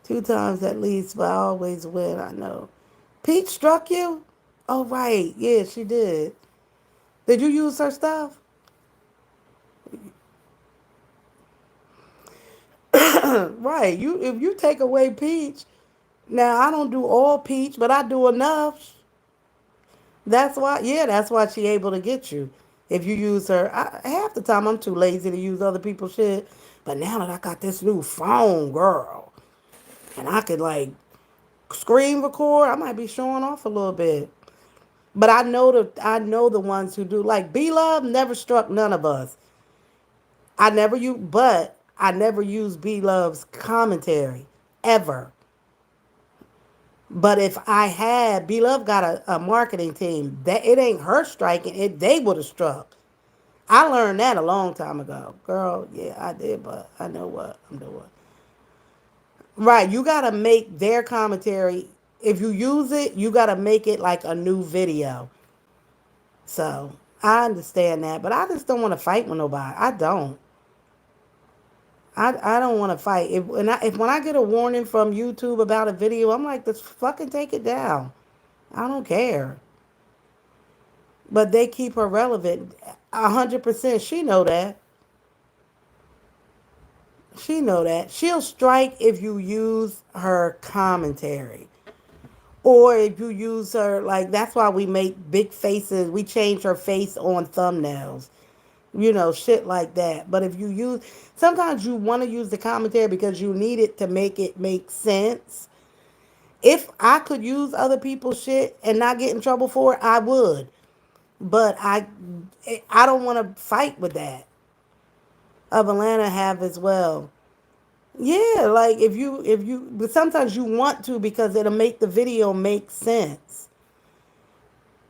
Two times at least, but I always win. I know. Peach struck you? Oh right, yeah, she did. Did you use her stuff? Right. If you take away Peach, now I don't do all Peach, but I do enough. That's why she able to get you. If you use her, half the time I'm too lazy to use other people's shit. But now that I got this new phone, girl, and I could like screen record, I might be showing off a little bit. But I know the ones who do. Like B Love never struck none of us. I never use B Love's commentary ever. But if I had, B Love got a marketing team that it ain't her striking it, they would have struck. I learned that a long time ago, girl. Yeah, I did, but I know what I'm doing. Right, you gotta make their commentary if you use it, you got to make it like a new video. So I understand that, but I just don't want to fight with nobody. I don't. I don't want to fight. If when I get a warning from YouTube about a video, I'm like, just fucking take it down. I don't care. But they keep her relevant. 100%. She know that. She know that. She'll strike if you use her commentary. Or if you use her, like, that's why we make big faces. We change her face on thumbnails. Shit like that. But if you use, sometimes you want to use the commentary because you need it to make it make sense. If I could use other people's shit and not get in trouble for it, I would. But I don't want to fight with that. Of Atlanta have as well. Yeah, like but sometimes you want to because it'll make the video make sense.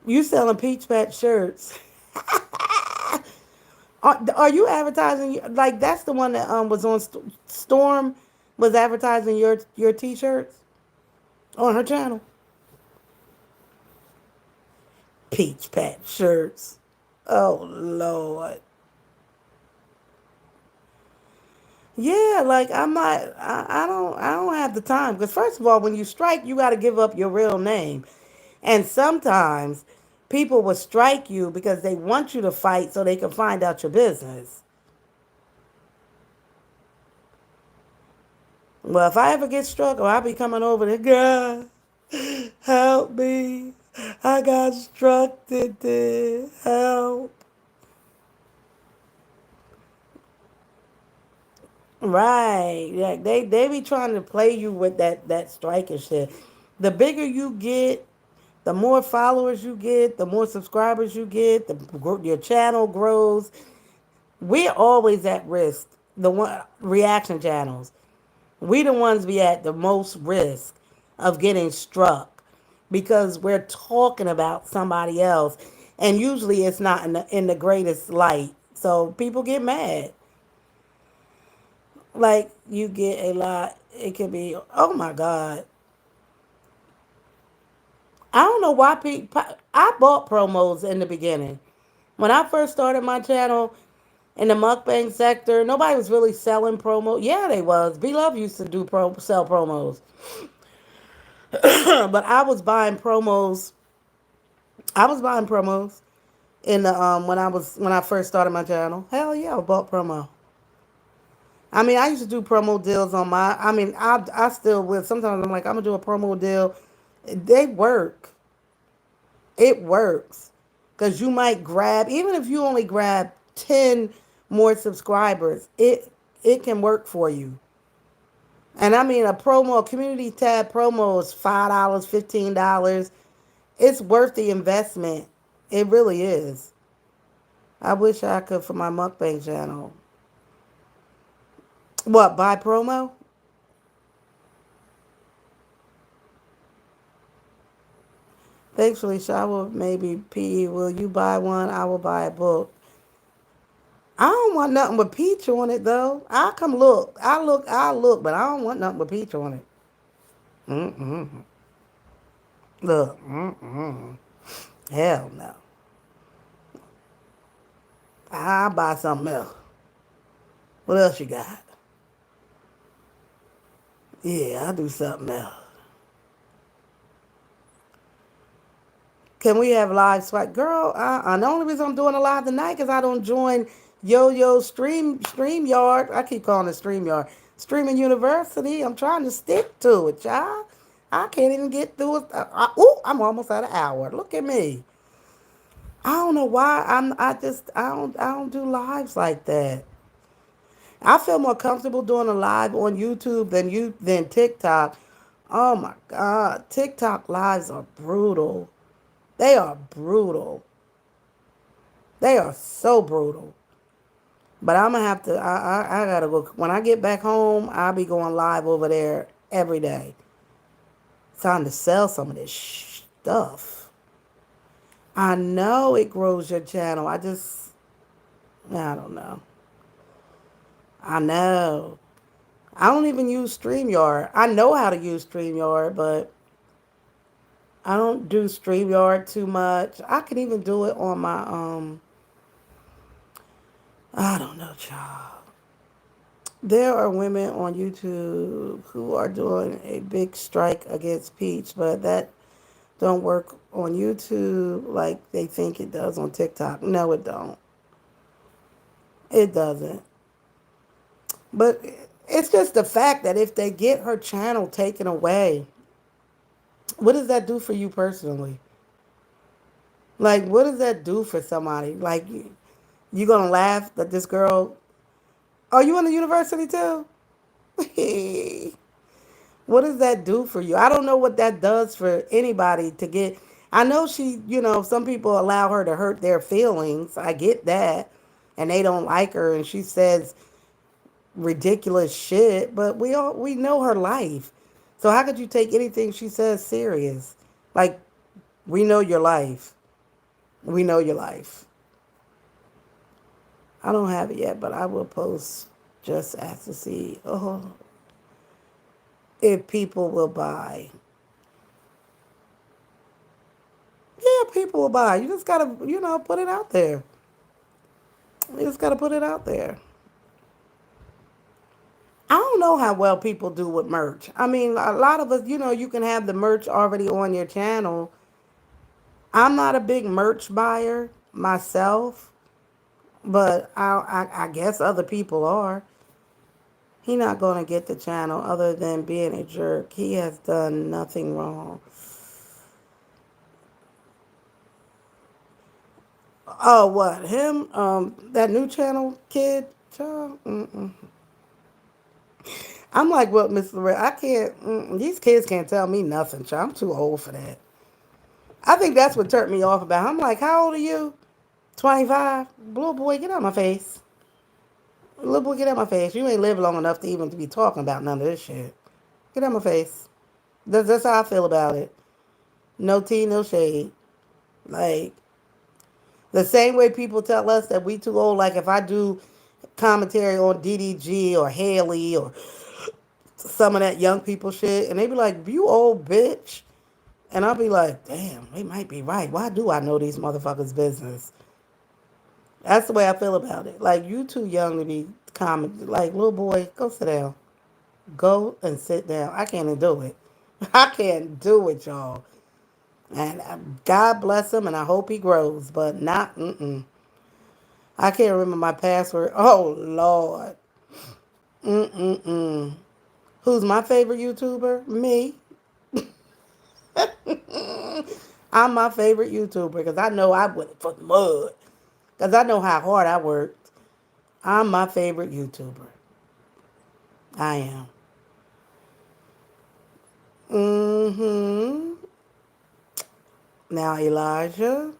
You selling peach patch shirts? Are you advertising? Like that's the one that was on Storm was advertising your t-shirts on her channel. Peach patch shirts. Oh Lord. Yeah, like I'm not. I don't have the time because first of all, when you strike, you got to give up your real name, and sometimes people will strike you because they want you to fight so they can find out your business. Well, if I ever get struck, or I'll be coming over there, God, help me. I got struck today. Help. Right. Like they be trying to play you with that striking shit. The bigger you get, the more followers you get, the more subscribers you get, your channel grows. We're always at risk. The one reaction channels. We the ones be at the most risk of getting struck because we're talking about somebody else, and usually it's not in the greatest light. So people get mad. Like you get a lot. It could be, oh my god. I don't know why people. I bought promos in the beginning. When I first started my channel in the mukbang sector, nobody was really selling promo. Yeah, they was. B Love used to sell promos, but I was buying promos. I was buying promos in the when I first started my channel. Hell yeah, I bought promo. I mean, I used to do promo deals on my. I mean, I still will. Sometimes I'm like, I'm gonna do a promo deal. They work. It works because you might grab, even if you only grab 10 more subscribers, it can work for you. And I mean, a community tab promo is $5, $15. It's worth the investment. It really is. I wish I could for my mukbang channel. What, buy promo? Thanks, Felicia. I will maybe P. Will you buy one? I will buy a book. I don't want nothing with peach on it though. I'll come look. I'll look, but I don't want nothing with peach on it. Mm-mm. Look. Mm-mm. Hell no. I'll buy something else. What else you got? Yeah, I'll do something else. Can we have live swipe? Girl, the only reason I'm doing a live tonight because I don't join Yo StreamYard. I keep calling it StreamYard. Streaming University. I'm trying to stick to it, y'all. I can't even get through it. I'm almost at an hour. Look at me. I don't know why I don't do lives like that. I feel more comfortable doing a live on YouTube than TikTok. Oh my God, TikTok lives are brutal. They are brutal. They are so brutal. But I'm gonna have to. I gotta go. When I get back home, I'll be going live over there every day. Time to sell some of this stuff. I know it grows your channel. I don't know. I know. I don't even use StreamYard. I know how to use StreamYard, but I don't do StreamYard too much. I can even do it on my I don't know, child. There are women on YouTube who are doing a big strike against Peach, but that don't work on YouTube like they think it does on TikTok. No, it don't. It doesn't. But it's just the fact that if they get her channel taken away, what does that do for you personally? Like, what does that do for somebody? Like, you gonna laugh that this girl? Are you in the university too? What does that do for you? I don't know what that does for anybody to get. I know she, some people allow her to hurt their feelings. I get that. And they don't like her and she says ridiculous shit, but we know her life. So how could you take anything she says serious? Like, we know your life. We know your life. I don't have it yet, but I will post just as to see if people will buy. Yeah, people will buy. You just gotta, put it out there. You just gotta put it out there. I don't know how well people do with merch. I mean, a lot of us, you can have the merch already on your channel. I'm not a big merch buyer myself, but I guess other people are. He not going to get the channel other than being a jerk. He has done nothing wrong. Oh, what? Him? That new channel kid? Child? Mm-mm. I'm like, what, Miss Loretta? I can't, these kids can't tell me nothing, child. I'm too old for that. I think that's what turned me off about him. I'm like, how old are you? 25? Little boy, get out my face. Little boy, get out my face. You ain't lived long enough to even to be talking about none of this shit. Get out my face. That's how I feel about it. No tea, no shade. Like, the same way people tell us that we too old, like if I do commentary on DDG or Haley or some of that young people shit, and they be like, you old bitch. And I'll be like, damn, they might be right. Why do I know these motherfuckers' business? That's the way I feel about it. Like, you too young to be comment. Like, little boy, go sit down. Go and sit down. I can't do it. I can't do it, y'all. And God bless him, and I hope he grows, but not, I can't remember my password. Oh, Lord. Mm-mm-mm. Who's my favorite YouTuber? Me. I'm my favorite YouTuber because I know I went for the mud. Because I know how hard I worked. I'm my favorite YouTuber. I am. Mm-hmm. Now, Elijah.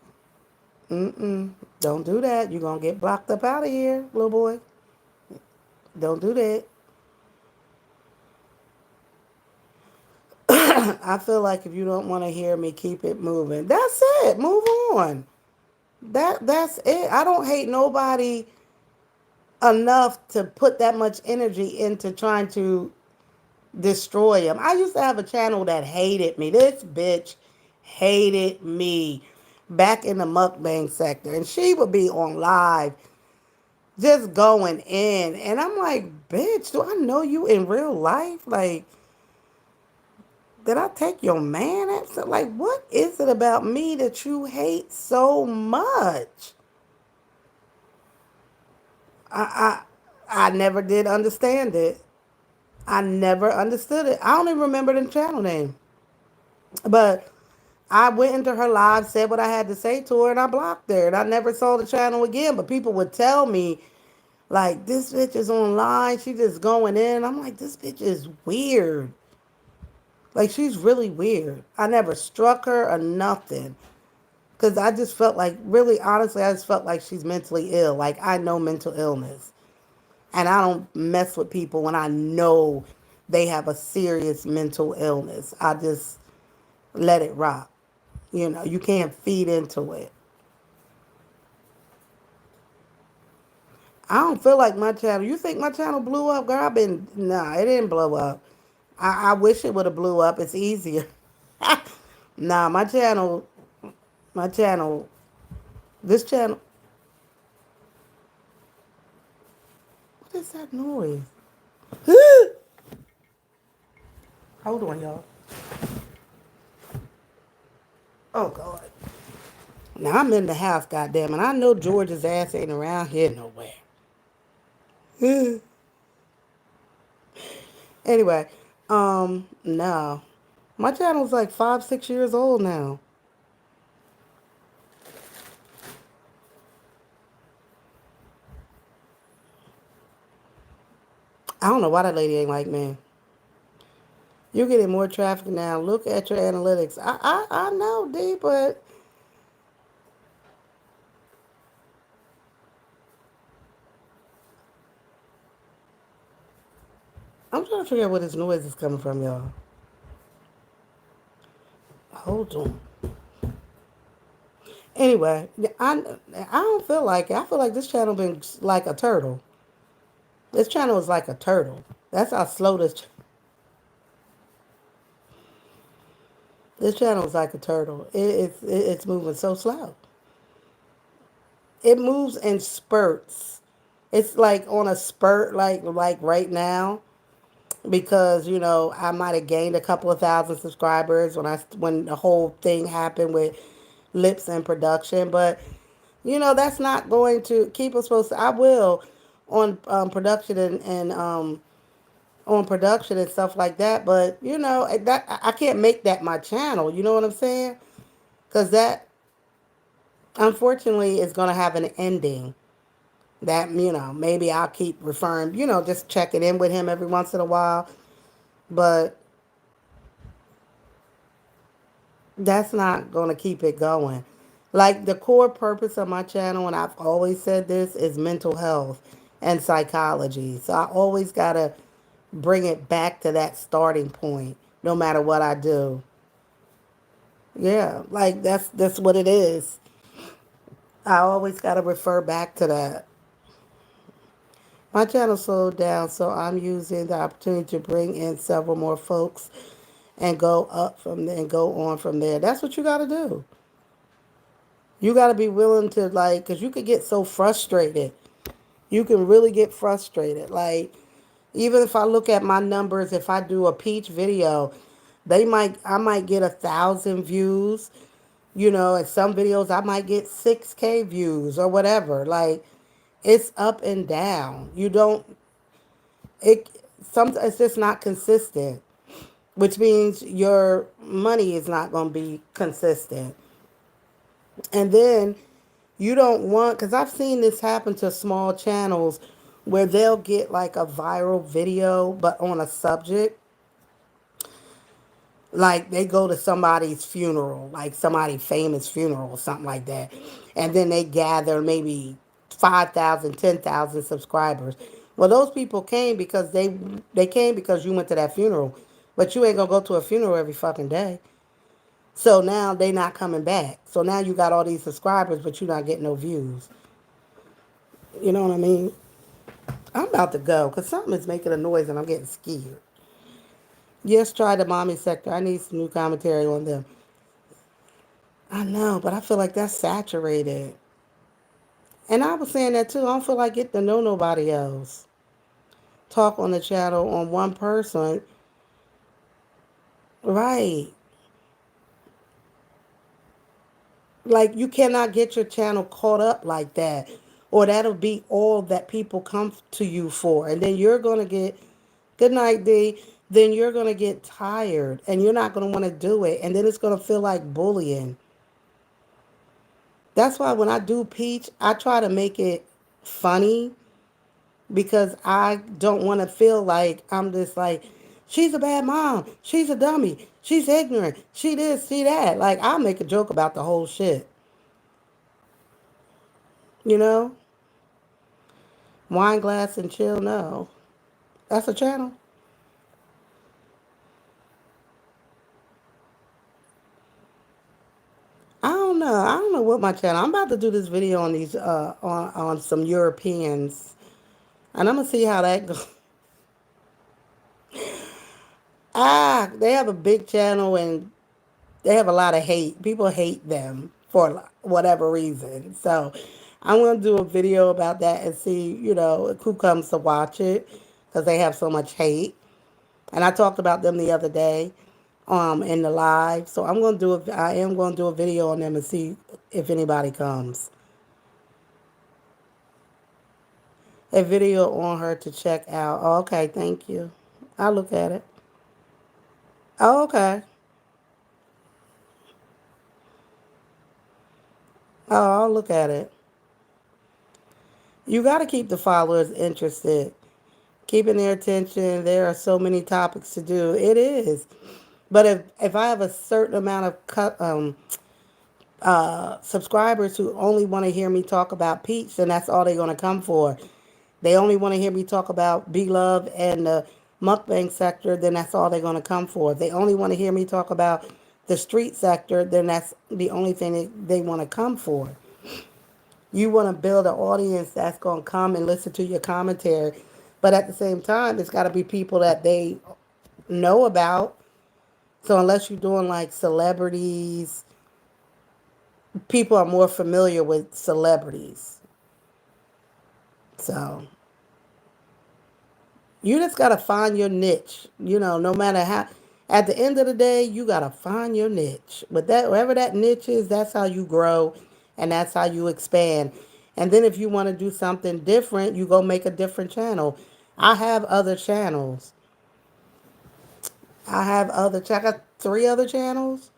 Mm-mm. Don't do that. You're going to get blocked up out of here, little boy. Don't do that. I feel like if you don't want to hear me, keep it moving. That's it. Move on. That's it. I don't hate nobody enough to put that much energy into trying to destroy him. I used to have a channel that hated me. This bitch hated me back in the mukbang sector. And she would be on live just going in. And I'm like, bitch, do I know you in real life? Like, did I take your man? Like, what is it about me that you hate so much? I I never did understand it. I never understood it. I don't even remember the channel name. But I went into her live, said what I had to say to her, and I blocked her. And I never saw the channel again. But people would tell me, like, this bitch is online. She just going in. I'm like, this bitch is weird. Like, she's really weird. I never struck her or nothing. Because I just felt like, really, honestly, I just felt like she's mentally ill. Like, I know mental illness. And I don't mess with people when I know they have a serious mental illness. I just let it rock. You can't feed into it. I don't feel like my channel. You think my channel blew up, girl? Nah, it didn't blow up. I wish it would have blew up. It's easier. Nah, my channel, this channel. What is that noise? Hold on, y'all. Oh God. Now I'm in the house, goddamn, and I know George's ass ain't around here nowhere. Anyway, no. My channel's like 5, 6 years old now. I don't know why that lady ain't like me. You're getting more traffic now. Look at your analytics. I know, D, but I'm trying to figure out where this noise is coming from, y'all. Hold on. Anyway, I don't feel like it. I feel like this channel been like a turtle. This channel is like a turtle. That's how slow this channel is like a turtle. It's moving so slow. It moves in spurts. It's like on a spurt, like right now, because I might have gained a couple of thousand subscribers when the whole thing happened with lips and production, but that's not going to keep us supposed to. I will on production and on production and stuff like that, but that I can't make that my channel. You know what I'm saying? Because that unfortunately is going to have an ending. That maybe I'll keep referring, just checking in with him every once in a while, but that's not going to keep it going. Like the core purpose of my channel, and I've always said this, is mental health and psychology. So I always got to bring it back to that starting point no matter what I do. Yeah, like that's what it is. I always got to refer back to that. My channel slowed down, so I'm using the opportunity to bring in several more folks and go up from there and go on from there. That's what you got to do. You got to be willing to, like, because you could get so frustrated. You can really get frustrated. Like, even if I look at my numbers, if I do a peach video, I might get 1,000 views, and some videos I might get 6K views or whatever. Like, it's up and down. You don't, it, it's just not consistent, which means your money is not going to be consistent. And then you don't want, because I've seen this happen to small channels where they'll get like a viral video, but on a subject. Like they go to somebody's funeral, like somebody famous funeral or something like that. And then they gather maybe 5,000, 10,000 subscribers. Well, those people came because they came because you went to that funeral. But you ain't going to go to a funeral every fucking day. So now they not coming back. So now you got all these subscribers, but you're not getting no views. You know what I mean? I'm about to go because something is making a noise and I'm getting scared. Yes, try the mommy sector. I need some new commentary on them. I know, but I feel like that's saturated. And I was saying that too. I don't feel like getting to know nobody else. Talk on the channel on one person. Right. Like you cannot get your channel caught up like that. Or that'll be all that people come to you for. And then you're going to get, good night, D. Then you're going to get tired and you're not going to want to do it. And then it's going to feel like bullying. That's why when I do Peach, I try to make it funny because I don't want to feel like I'm just like, she's a bad mom. She's a dummy. She's ignorant. She this, she that. Like, I'll make a joke about the whole shit. You know? Wine glass and chill, no. That's a channel. I don't know. I don't know what my channel. I'm about to do this video on these on some Europeans. And I'm gonna see how that goes. They have a big channel in They have a lot of hate. People hate them for whatever reason. So I'm going to do a video about that and see, who comes to watch it because they have so much hate. And I talked about them the other day in the live. So I am going to do a video on them and see if anybody comes. A video on her to check out. Oh, okay, thank you. I'll look at it. Oh, okay. Oh, I'll look at it. You got to keep the followers interested, keeping their attention. There are so many topics to do. It is. But if I have a certain amount of subscribers who only want to hear me talk about Peach, then that's all they're going to come for. They only want to hear me talk about Be Love and the mukbang sector, then that's all they're going to come for. If they only want to hear me talk about the street sector, then that's the only thing they want to come for. You want to build an audience that's going to come and listen to your commentary. But at the same time, it's got to be people that they know about. So unless you're doing like celebrities, people are more familiar with celebrities. So you just got to find your niche. No matter how, at the end of the day, you got to find your niche. But that, wherever that niche is, that's how you grow and that's how you expand. And then if you want to do something different, you go make a different channel. I have other channels. I got 3 other channels.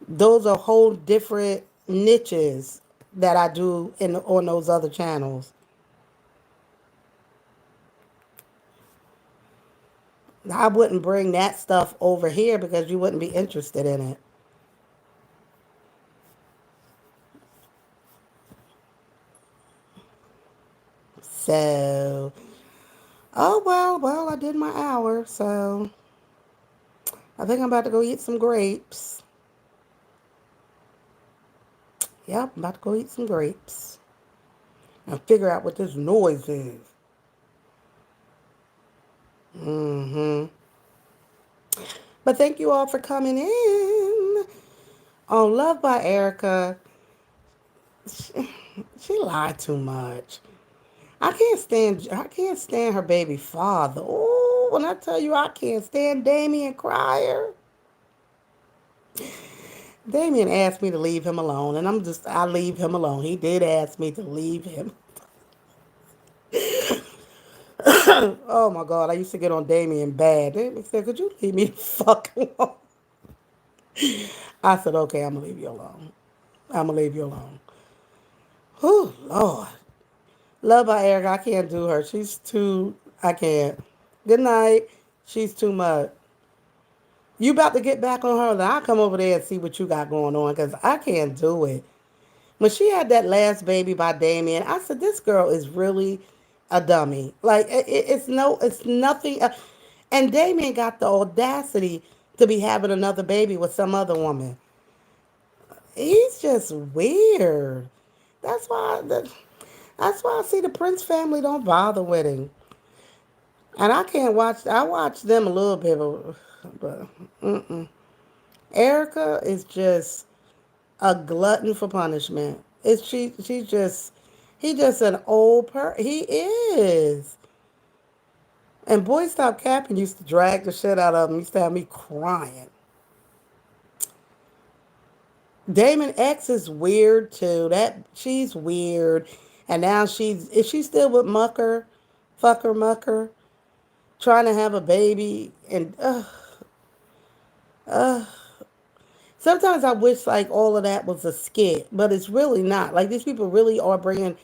Those are whole different niches that I do on those other channels. I wouldn't bring that stuff over here because you wouldn't be interested in it. So, oh well, I did my hour, so I think I'm about to go eat some grapes. Yep, I'm about to go eat some grapes and figure out what this noise is. Mm-hmm. But thank you all for coming in. On Love by Erica, she lied too much. I can't stand her baby father. Oh, when I tell you I can't stand Damien Cryer. Damien asked me to leave him alone, and I leave him alone. He did ask me to leave him. Oh my God, I used to get on Damien bad. Damien said, "Could you leave me the fuck alone?" I said, "Okay, I'm gonna leave you alone. I'm gonna leave you alone." Oh Lord, love by Erica. I can't do her. She's too. I can't. Good night. She's too much. You about to get back on her? Then I'll come over there and see what you got going on because I can't do it. When she had that last baby by Damien, I said, this girl is really a dummy. Like, it's nothing. And Damien got the audacity to be having another baby with some other woman. He's just weird. That's why, that's why I see the Prince family don't bother with him. And I can't watch, I watch them a little bit, but Erica is just a glutton for punishment. She's just he just an old he is. And Boy Stop Capping used to drag the shit out of him. Used to have me crying. Damon X is weird too. That she's weird. And now is she still with Mucker, trying to have a baby and sometimes I wish like all of that was a skit, but it's really not. Like these people really are bringing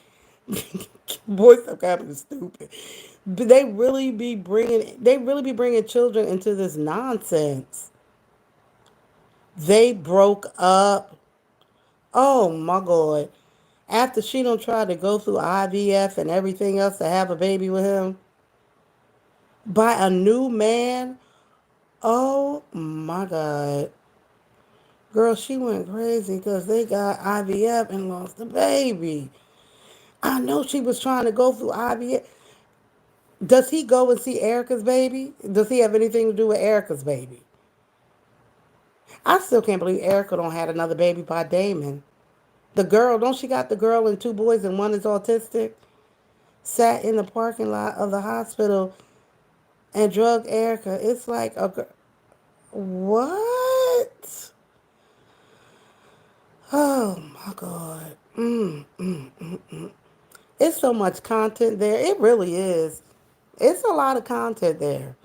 Boy Stop Capping is stupid. But they really be bringing children into this nonsense. They broke up. Oh my God. After she don't try to go through IVF and everything else to have a baby with him by a new man. Oh my God. Girl, she went crazy because they got IVF and lost the baby. I know she was trying to go through IVF. Does he go and see Erica's baby? Does he have anything to do with Erica's baby? I still can't believe Erica don't had another baby by Damon. The girl, don't she got the girl and two boys and one is autistic? Sat in the parking lot of the hospital and drugged Erica. It's like what? Oh my God. It's so much content there. It really is. It's a lot of content there.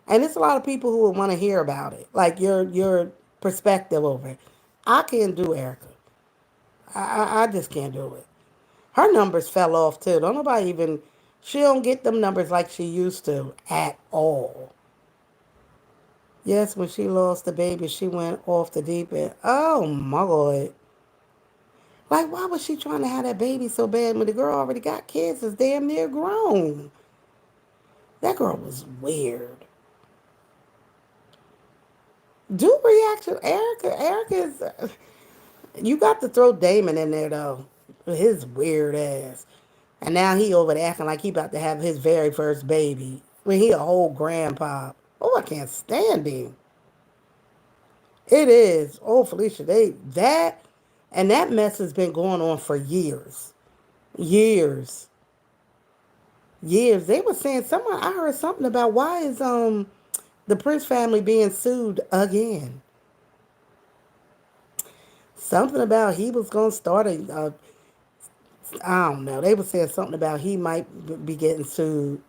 And it's a lot of people who would want to hear about it. Like your perspective over it. I can't do Erica. I just can't do it. Her numbers fell off too. Don't nobody even she don't get them numbers like she used to at all. Yes, when she lost the baby, she went off the deep end. Oh my God. Like, why was she trying to have that baby so bad when the girl already got kids? Is damn near grown. That girl was weird. Do reaction, Erica. Erica is. You got to throw Damon in there though, his weird ass. And now he over there acting like he about to have his very first baby when he a whole grandpa. Oh, I can't stand him. It is. Oh, Felicia, they that and that mess has been going on for years. Years. Years. They were saying someone I heard something about why is the Prince family being sued again. Something about he was gonna start a I don't know. They were saying something about he might be getting sued.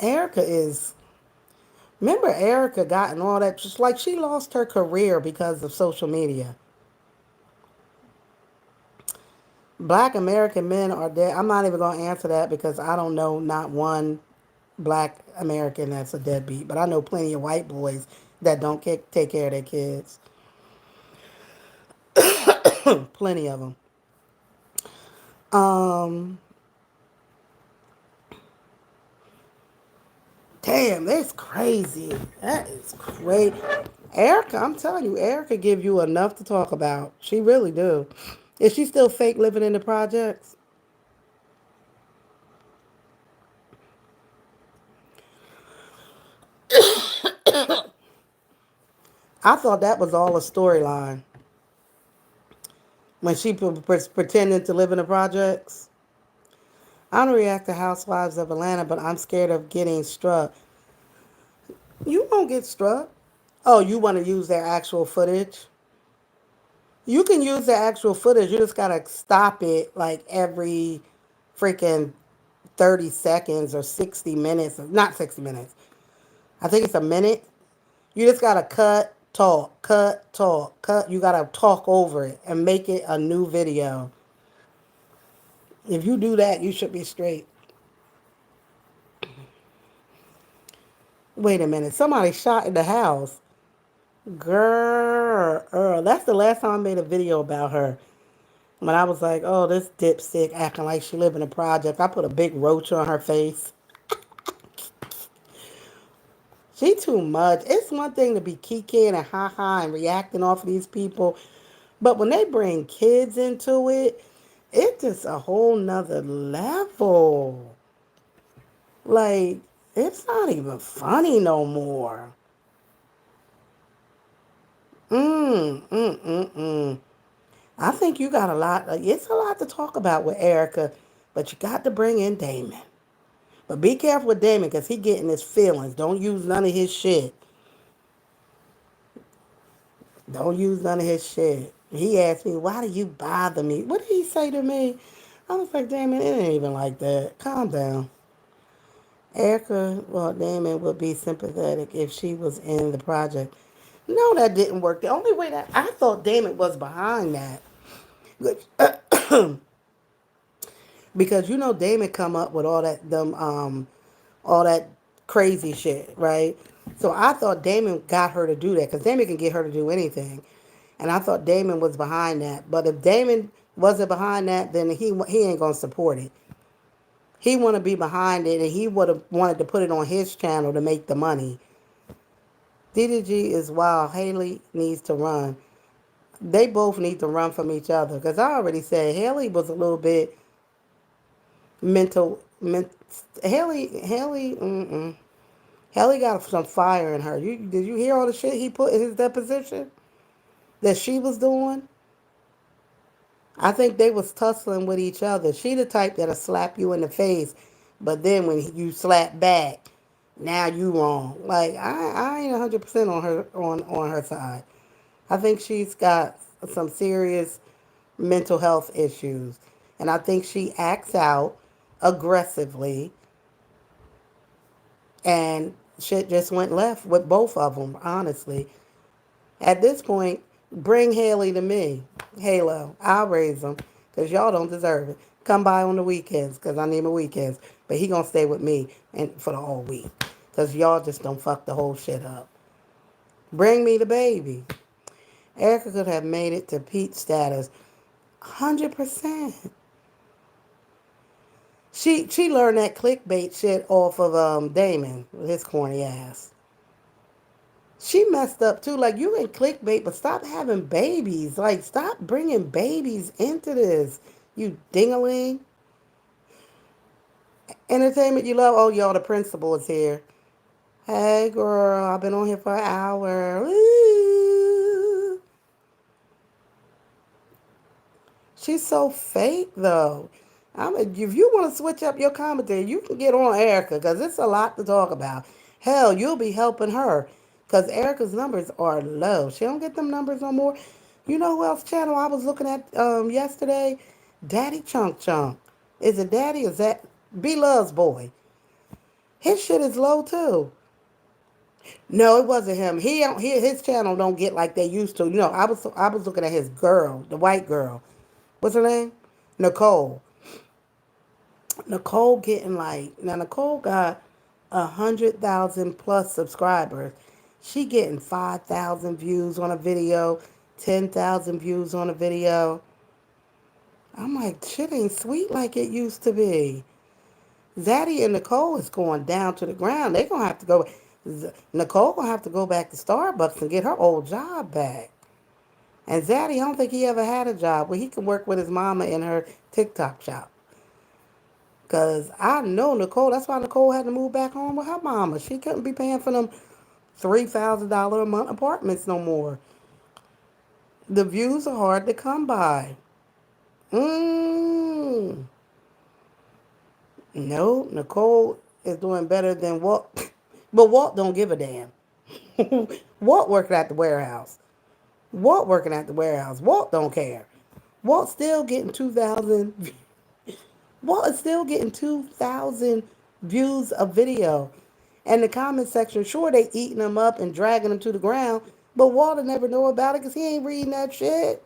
Erica is remember Erica got and all that just like she lost her career because of social media. Black American men are dead. I'm not even gonna answer that because I don't know not one black American that's a deadbeat, but I know plenty of white boys that don't take care of their kids. Plenty of them. Um, Damn, that's crazy. That is crazy. Erica, I'm telling you, Erica give you enough to talk about. She really do. Is she still fake living in the projects? I thought that was all a storyline when she pretending to live in the projects. I don't react to Housewives of Atlanta, but I'm scared of getting struck. You won't get struck. Oh, you want to use their actual footage? You can use the actual footage. You just gotta stop it like every freaking 30 seconds or 60 minutes. Not 60 minutes. I think it's a minute. You just gotta cut, talk, cut. You gotta talk over it and make it a new video. If you do that, you should be straight. Wait a minute. Somebody shot in the house. Girl, that's the last time I made a video about her. When I was like, oh, this dipstick acting like she live in a project. I put a big roach on her face. She too much. It's one thing to be kicking and ha and reacting off of these people. But when they bring kids into it, it's just a whole nother level. Like, it's not even funny no more. Mm. I think you got a lot. It's a lot to talk about with Erica, but you got to bring in Damon. But be careful with Damon because he getting his feelings. Don't use none of his shit. Don't use none of his shit. He asked me, why do you bother me? What did he say to me? I was like, Damon, it ain't even like that. Calm down. Erica, well, Damon would be sympathetic if she was in the project. No, that didn't work. The only way that I thought Damon was behind that. Because you know Damon come up with all that crazy shit, right? So I thought Damon got her to do that because Damon can get her to do anything, and I thought Damon was behind that. But if Damon wasn't behind that, then he ain't gonna support it. He want to be behind it, and he would have wanted to put it on his channel to make the money. DDG is wild. Haley needs to run. They both need to run from each other because I already said Haley was a little bit mental Men- Haley got some fire in her. Did you hear all the shit he put in his deposition that she was doing? I think they was tussling with each other. She the type that'll slap you in the face, but then when you slap back, now you wrong. Like I ain't 100% on her side. I think she's got some serious mental health issues, and I think she acts out aggressively, and shit just went left with both of them. Honestly, at this point, bring Haley to me. Halo. I'll raise him because y'all don't deserve it. Come by on the weekends because I need my weekends. But he going to stay with me and for the whole week because y'all just don't fuck the whole shit up. Bring me the baby. Erica could have made it to Pete status 100%. She learned that clickbait shit off of Damon with his corny ass. She messed up too. Like, you can clickbait, but stop having babies. Like, stop bringing babies into this. You dingaling. Entertainment you love. Oh, y'all, the principal is here. Hey, girl, I've been on here for an hour. Woo. She's so fake, though. If you want to switch up your commentary, you can get on Erica because it's a lot to talk about. Hell, you'll be helping her because Erica's numbers are low. She don't get them numbers no more. You know who else channel I was looking at yesterday? Daddy Chunk Chunk. Is it Daddy? Is that B Love's boy? His shit is low too. No, it wasn't him. His channel don't get like they used to. You know, I was looking at his girl, the white girl. What's her name? Nicole. Nicole getting like now Nicole got 100,000 plus subscribers. She getting 5,000 views on a video, 10,000 views on a video. I'm like, shit ain't sweet like it used to be. Zaddy and Nicole is going down to the ground. They gonna have to go. Nicole gonna have to go back to Starbucks and get her old job back. And Zaddy, I don't think he ever had a job where he can work with his mama in her TikTok shop. Cause I know Nicole. That's why Nicole had to move back home with her mama. She couldn't be paying for them $3,000 a month apartments no more. The views are hard to come by. Mm. No, Nicole is doing better than Walt. But Walt don't give a damn. Walt working at the warehouse. Walt working at the warehouse. Walt don't care. Walt still getting 2,000. Walt is still getting 2,000 views of video. And the comment section, sure, they eating them up and dragging them to the ground, but Walt will never know about it because he ain't reading that shit.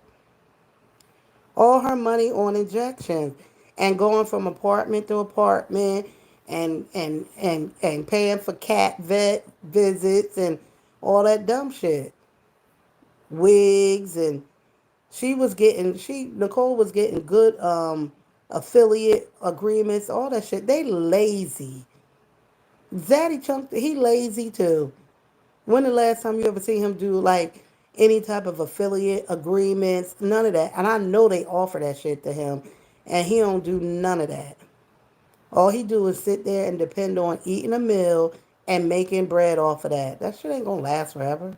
All her money on injections and going from apartment to apartment and paying for cat vet visits and all that dumb shit. Wigs and Nicole was getting good affiliate agreements, all that shit. They lazy. Zaddy Chunk, he lazy too. When the last time you ever seen him do like any type of affiliate agreements? None of that. And I know they offer that shit to him, and he don't do none of that. All he do is sit there and depend on eating a meal and making bread off of that. That shit ain't gonna last forever.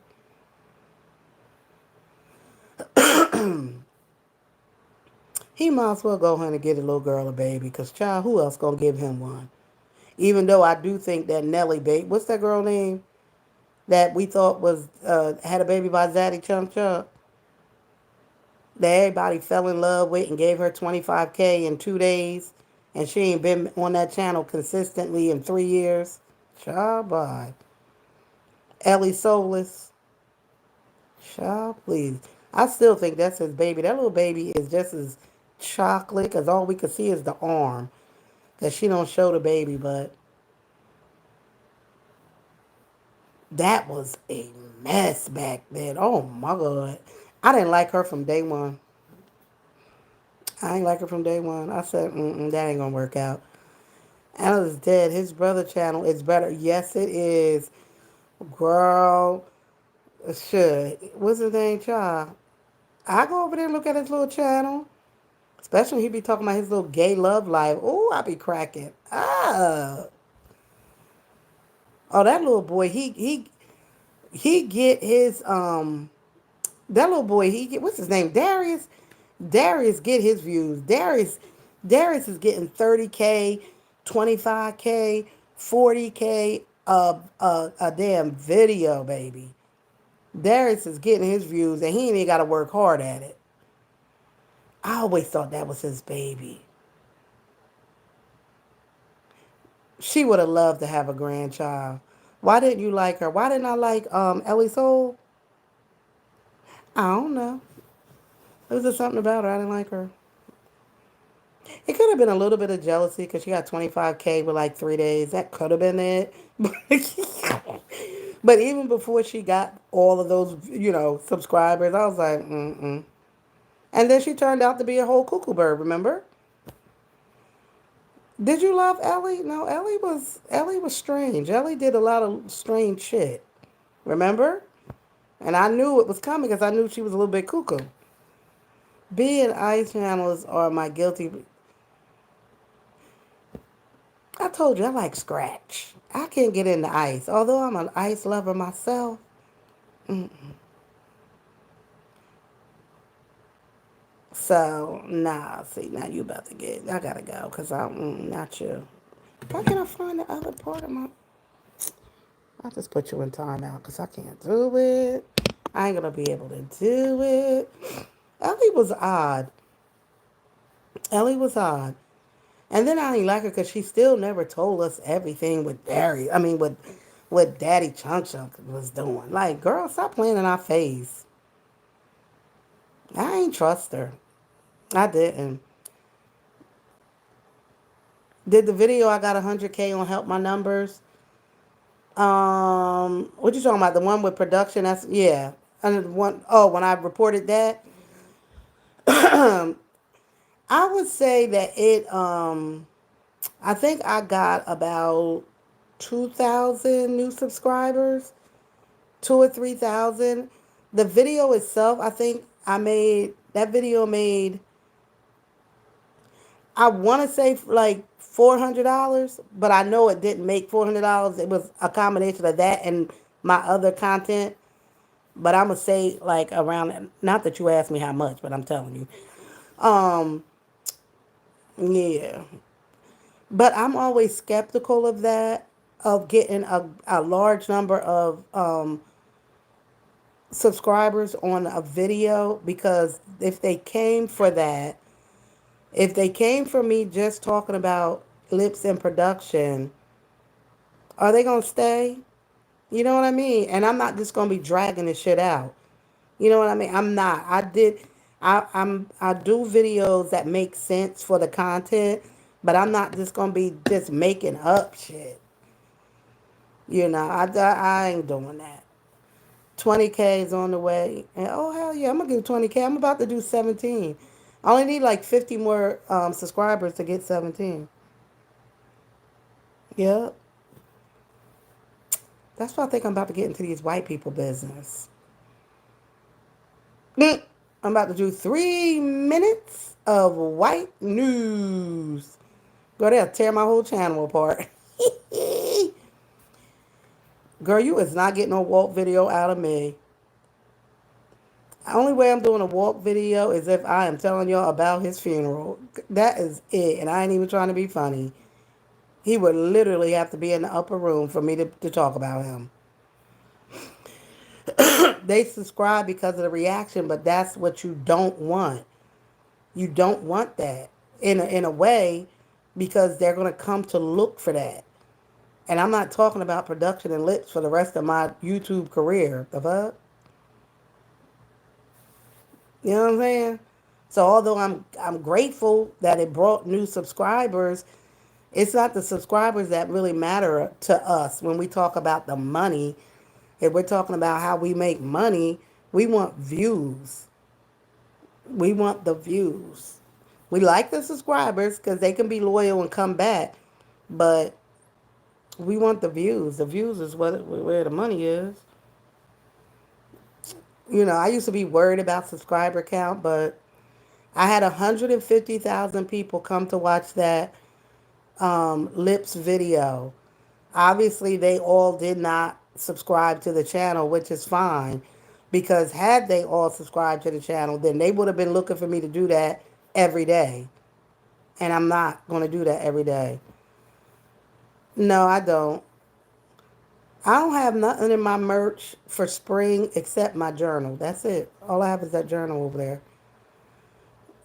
He might as well go ahead and get a little girl a baby, cause child, who else gonna give him one? Even though I do think that Nelly baby, what's that girl name that we thought was had a baby by Zaddy Chunk Chunk, that everybody fell in love with and gave her 25K in 2 days, and she ain't been on that channel consistently in 3 years. Child, bye. Ellie Solis. Child, please. I still think that's his baby. That little baby is just as chocolate because all we could see is the arm. Because she don't show the baby, but that was a mess back then. Oh my God. I didn't like her from day one. I ain't like her from day one. I said, that ain't gonna work out. Anna's dead. His brother channel is better. Yes, it is. Girl, shit. What's his name, child? I go over there and look at his little channel. Especially when he be talking about his little gay love life. Oh, I be cracking. Oh, that little boy, he get his that little boy, he get, what's his name? Darius. Darius get his views. Darius is getting 30K, 25K, 40K of a damn video, baby. Darius is getting his views and he ain't even gotta work hard at it. I always thought that was his baby. She would have loved to have a grandchild. Why didn't you like her? Why didn't I like Ellie Soul? I don't know. It was just something about her. I didn't like her. It could have been a little bit of jealousy because she got 25K with like 3 days. That could have been it. But even before she got all of those, subscribers, I was like, mm-mm. And then she turned out to be a whole cuckoo bird, remember? Did you love Ellie? No, Ellie was strange. Ellie did a lot of strange shit. Remember? And I knew it was coming because I knew she was a little bit cuckoo. B and I channels are my guilty. I told you I like scratch. I can't get into ice. Although I'm an ice lover myself. Mm. So, nah, see, now you about to get, I gotta go because I'm not you. Why can't I find the other part of my, I'll just put you in timeout because I can't do it. I ain't gonna be able to do it. Ellie was odd. Ellie was odd. And then I didn't like her because she still never told us everything with Barry. I mean, with what Daddy Chunk Chunk was doing. Like, girl, stop playing in our face. I ain't trust her. I didn't. Did the video I got 100K on help my numbers? What you talking about? The one with production? That's yeah. And the one oh, when I reported that, I would say that I think I got about 2,000 new subscribers, 2 or 3,000. The video itself, I think I made that video made. I want to say like $400, but I know it didn't make $400. It was a combination of that and my other content. But I'm gonna say like around. Not that you asked me how much, but I'm telling you. Um, yeah. But I'm always skeptical of that, of getting a large number of subscribers on a video, because if they came for me just talking about lips and production, are they going to stay? You know what I mean? And I'm not just going to be dragging this shit out. You know what I mean? I'm not. I do videos that make sense for the content, but I'm not just going to be just making up shit. I ain't doing that. 20K is on the way. And oh, hell yeah, I'm going to do 20K. I'm about to do 17. I only need like 50 more subscribers to get 17. Yep. That's why I think I'm about to get into these white people business. I'm about to do 3 minutes of white news. Girl, they'll tear my whole channel apart. Girl, you is not getting no walk video out of me. The only way I'm doing a walk video is if I am telling y'all about his funeral. That is it. And I ain't even trying to be funny. He would literally have to be in the upper room for me to talk about him. They subscribe because of the reaction, but that's what you don't want. You don't want that in a way, because they're going to come to look for that. And I'm not talking about production and lips for the rest of my YouTube career. The fuck? You know what I'm saying? So although I'm grateful that it brought new subscribers, it's not the subscribers that really matter to us when we talk about the money. If we're talking about how we make money, we want views. We want the views. We like the subscribers because they can be loyal and come back, but we want the views. The views is where the money is. I used to be worried about subscriber count, but I had 150,000 people come to watch that lips video. Obviously, they all did not subscribe to the channel, which is fine. Because had they all subscribed to the channel, then they would have been looking for me to do that every day. And I'm not going to do that every day. No, I don't. I don't have nothing in my merch for spring except my journal. That's it. All I have is that journal over there.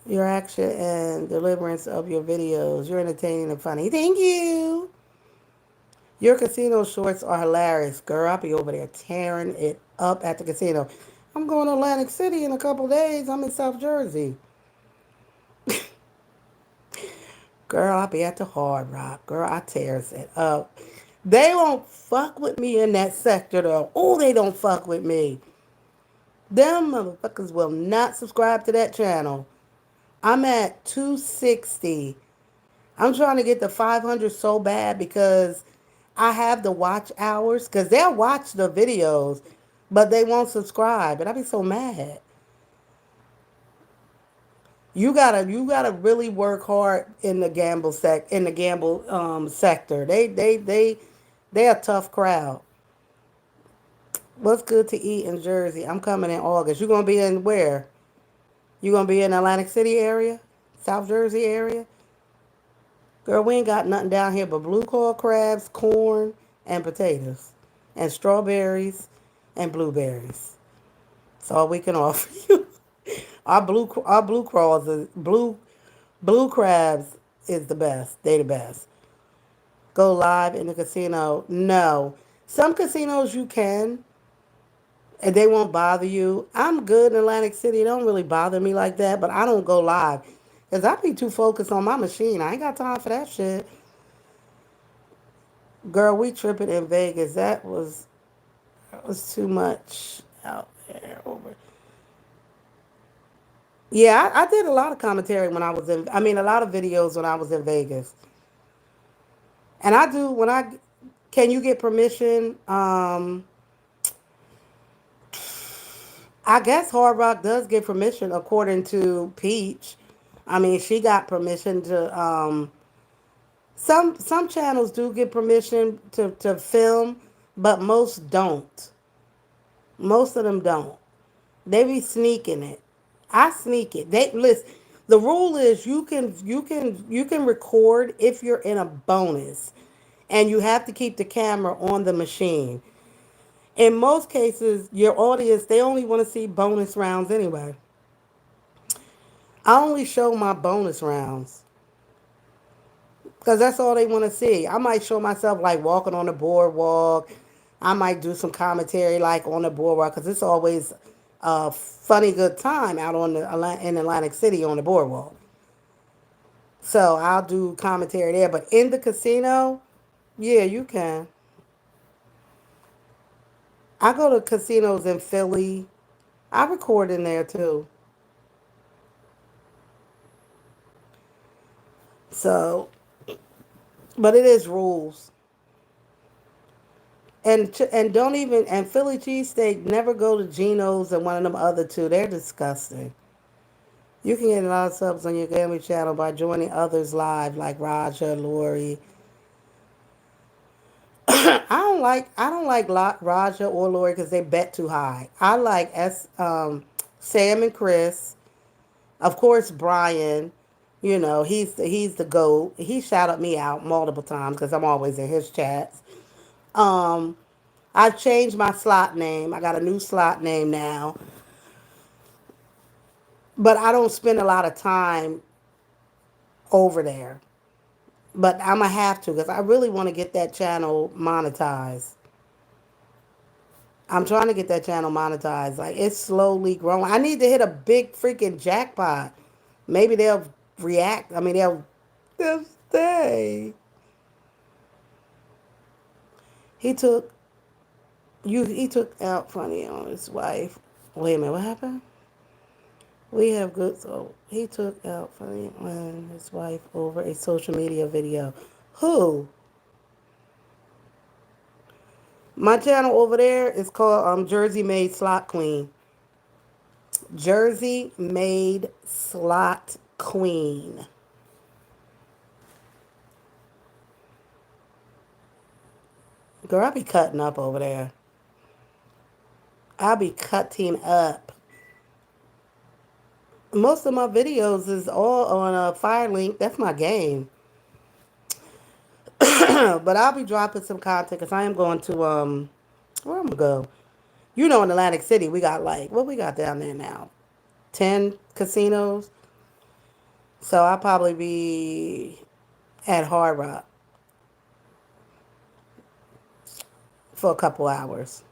Your action and deliverance of your videos. You're entertaining and funny. Thank you. Your casino shorts are hilarious. Girl, I'll be over there tearing it up at the casino. I'm going to Atlantic City in a couple days. I'm in South Jersey. Girl, I'll be at the Hard Rock. Girl, I tears it up. They won't fuck with me in that sector though. Oh, they don't fuck with me. Them motherfuckers will not subscribe to that channel. I'm at 260. I'm trying to get to 500 so bad because I have the watch hours. Because they'll watch the videos, but they won't subscribe. And I be so mad. You gotta really work hard in the gamble sector. They a tough crowd. What's good to eat in Jersey? I'm coming in August. You gonna be in where? You gonna be in Atlantic City area, South Jersey area? Girl, we ain't got nothing down here but blue coral crabs, corn, and potatoes, and strawberries, and blueberries. That's all we can offer you. Our blue crawls is blue crabs is the best. They the best. Go live in the casino. No. Some casinos you can and they won't bother you. I'm good in Atlantic City. It don't really bother me like that, but I don't go live. Because I be too focused on my machine. I ain't got time for that shit. Girl, we tripping in Vegas. That was too much out there over. Yeah, I did a lot of commentary when I was in I mean a lot of videos when I was in Vegas. And I do when I can you get permission? I guess Hard Rock does get permission according to Peach. I mean, she got permission to some channels do get permission to film, but most don't. Most of them don't. They be sneaking it. I sneak it. They listen. The rule is you can record if you're in a bonus, and you have to keep the camera on the machine. In most cases, your audience they only want to see bonus rounds anyway. I only show my bonus rounds because that's all they want to see. I might show myself like walking on the boardwalk. I might do some commentary like on the boardwalk because it's always a funny good time out on the in Atlantic City on the boardwalk. So I'll do commentary there. But in the casino, yeah, you can. I go to casinos in Philly. I record in there too. So, but it is rules. And don't even and Philly cheesesteak never go to Geno's and one of them other two. They're disgusting. You can get a lot of subs on your gaming channel by joining others live like Raja, Lori. I don't like Raja or Lori because they bet too high. I like Sam and Chris. Of course, Brian. He's the GOAT. He shouted me out multiple times because I'm always in his chats. Um, I've changed my slot name. I got a new slot name now, but I don't spend a lot of time over there. But I'm gonna have to because I really want to get that channel monetized. I'm trying to get that channel monetized. Like it's slowly growing. I need to hit a big freaking jackpot. Maybe they'll react. I mean, they'll stay. He took he took out funny on his wife. Wait a minute, what happened? We have good. So he took out funny on his wife over a social media video. Who? My channel over there is called Jersey Made Slot Queen. Jersey made slot queen. Girl, I be cutting up over there. I be cutting up. Most of my videos is all on a Firelink. That's my game. But I'll be dropping some content because I am going to where I'm gonna go. You know, in Atlantic City, we got like what we got down there now, 10 casinos. So I'll probably be at Hard Rock for a couple hours.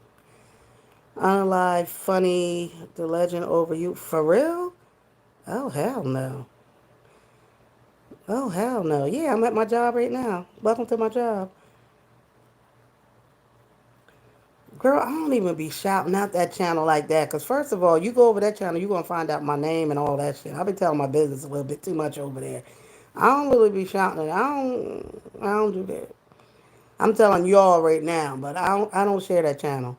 Unalive, funny, the legend over you. For real? Oh hell no. Oh hell no. Yeah, I'm at my job right now. Welcome to my job. Girl, I don't even be shouting out that channel like that. Because, first of all, you go over that channel, you're going to find out my name and all that shit. I've been telling my business a little bit too much over there. I don't really be shouting it. I don't do that. I'm telling y'all right now, but I don't share that channel.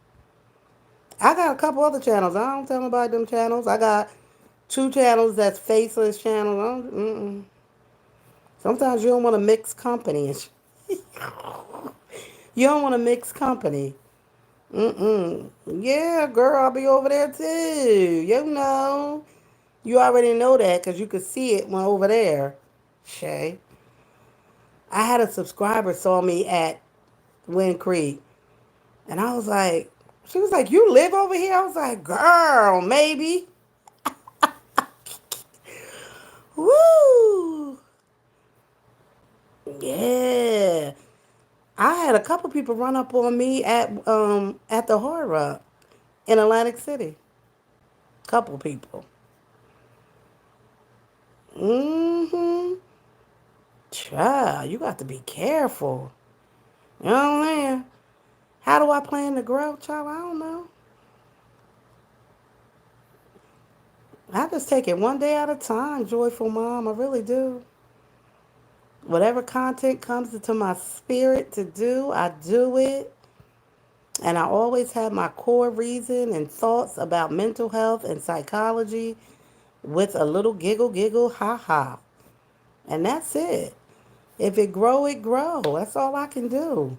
I got a couple other channels. I don't tell nobody them channels. I got two channels that's faceless channels. Sometimes you don't want to mix company. You don't want to mix company. Mm-mm. Yeah, girl, I'll be over there too. You know. You already know that because you could see it when over there. Shay. I had a subscriber saw me at Wind Creek. And I was like, she was like, you live over here? I was like, girl, maybe. Woo! Yeah. I had a couple people run up on me at the Hard Rock in Atlantic City. Couple people. Mm-hmm. Child, you got to be careful. You know what I'm saying? How do I plan to grow, child? I don't know. I just take it one day at a time, joyful mom. I really do. Whatever content comes into my spirit to do, I do it. And I always have my core reason and thoughts about mental health and psychology with a little giggle, giggle, ha ha. And that's it. If it grow, it grow. That's all I can do.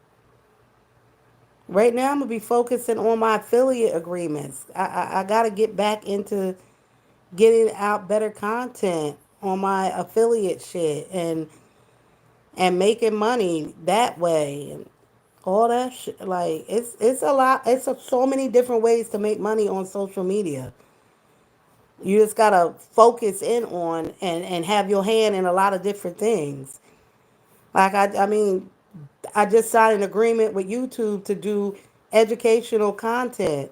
Right now, I'm gonna be focusing on my affiliate agreements. I gotta get back into getting out better content on my affiliate shit and making money that way and all that shit. Like it's a lot. So many different ways to make money on social media. You just gotta focus in on and have your hand in a lot of different things. Like I mean, I just signed an agreement with YouTube to do educational content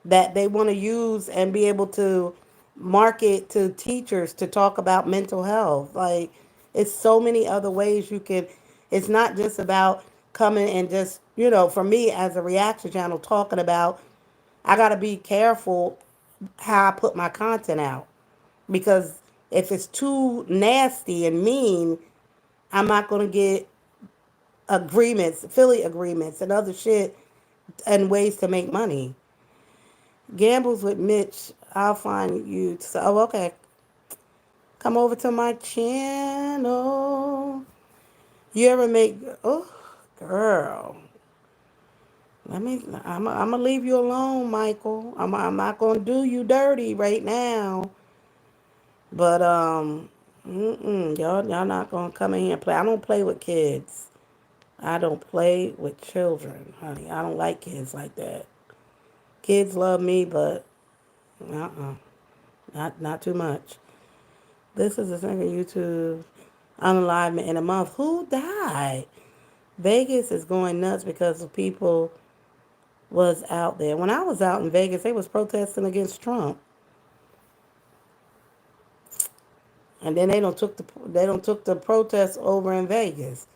that they want to use and be able to market to teachers to talk about mental health. Like, it's so many other ways you can. It's not just about coming and just, for me as a reaction channel, talking about, I got to be careful how I put my content out. Because if it's too nasty and mean, I'm not going to get agreements, affiliate agreements, and other shit and ways to make money. Gambles with Mitch. I'll find you. So, oh, okay. Come over to my channel. You ever make? Oh, girl. Let me. I'm gonna leave you alone, Michael. I'm not gonna do you dirty right now. But y'all not gonna come in here and play. I don't play with kids. I don't play with children, honey. I don't like kids like that. Kids love me, but not too much. This is the second YouTube unalignment in a month. Who died? Vegas is going nuts because of people was out there. When I was out in Vegas, they was protesting against Trump, and then they don't took the protest over in Vegas.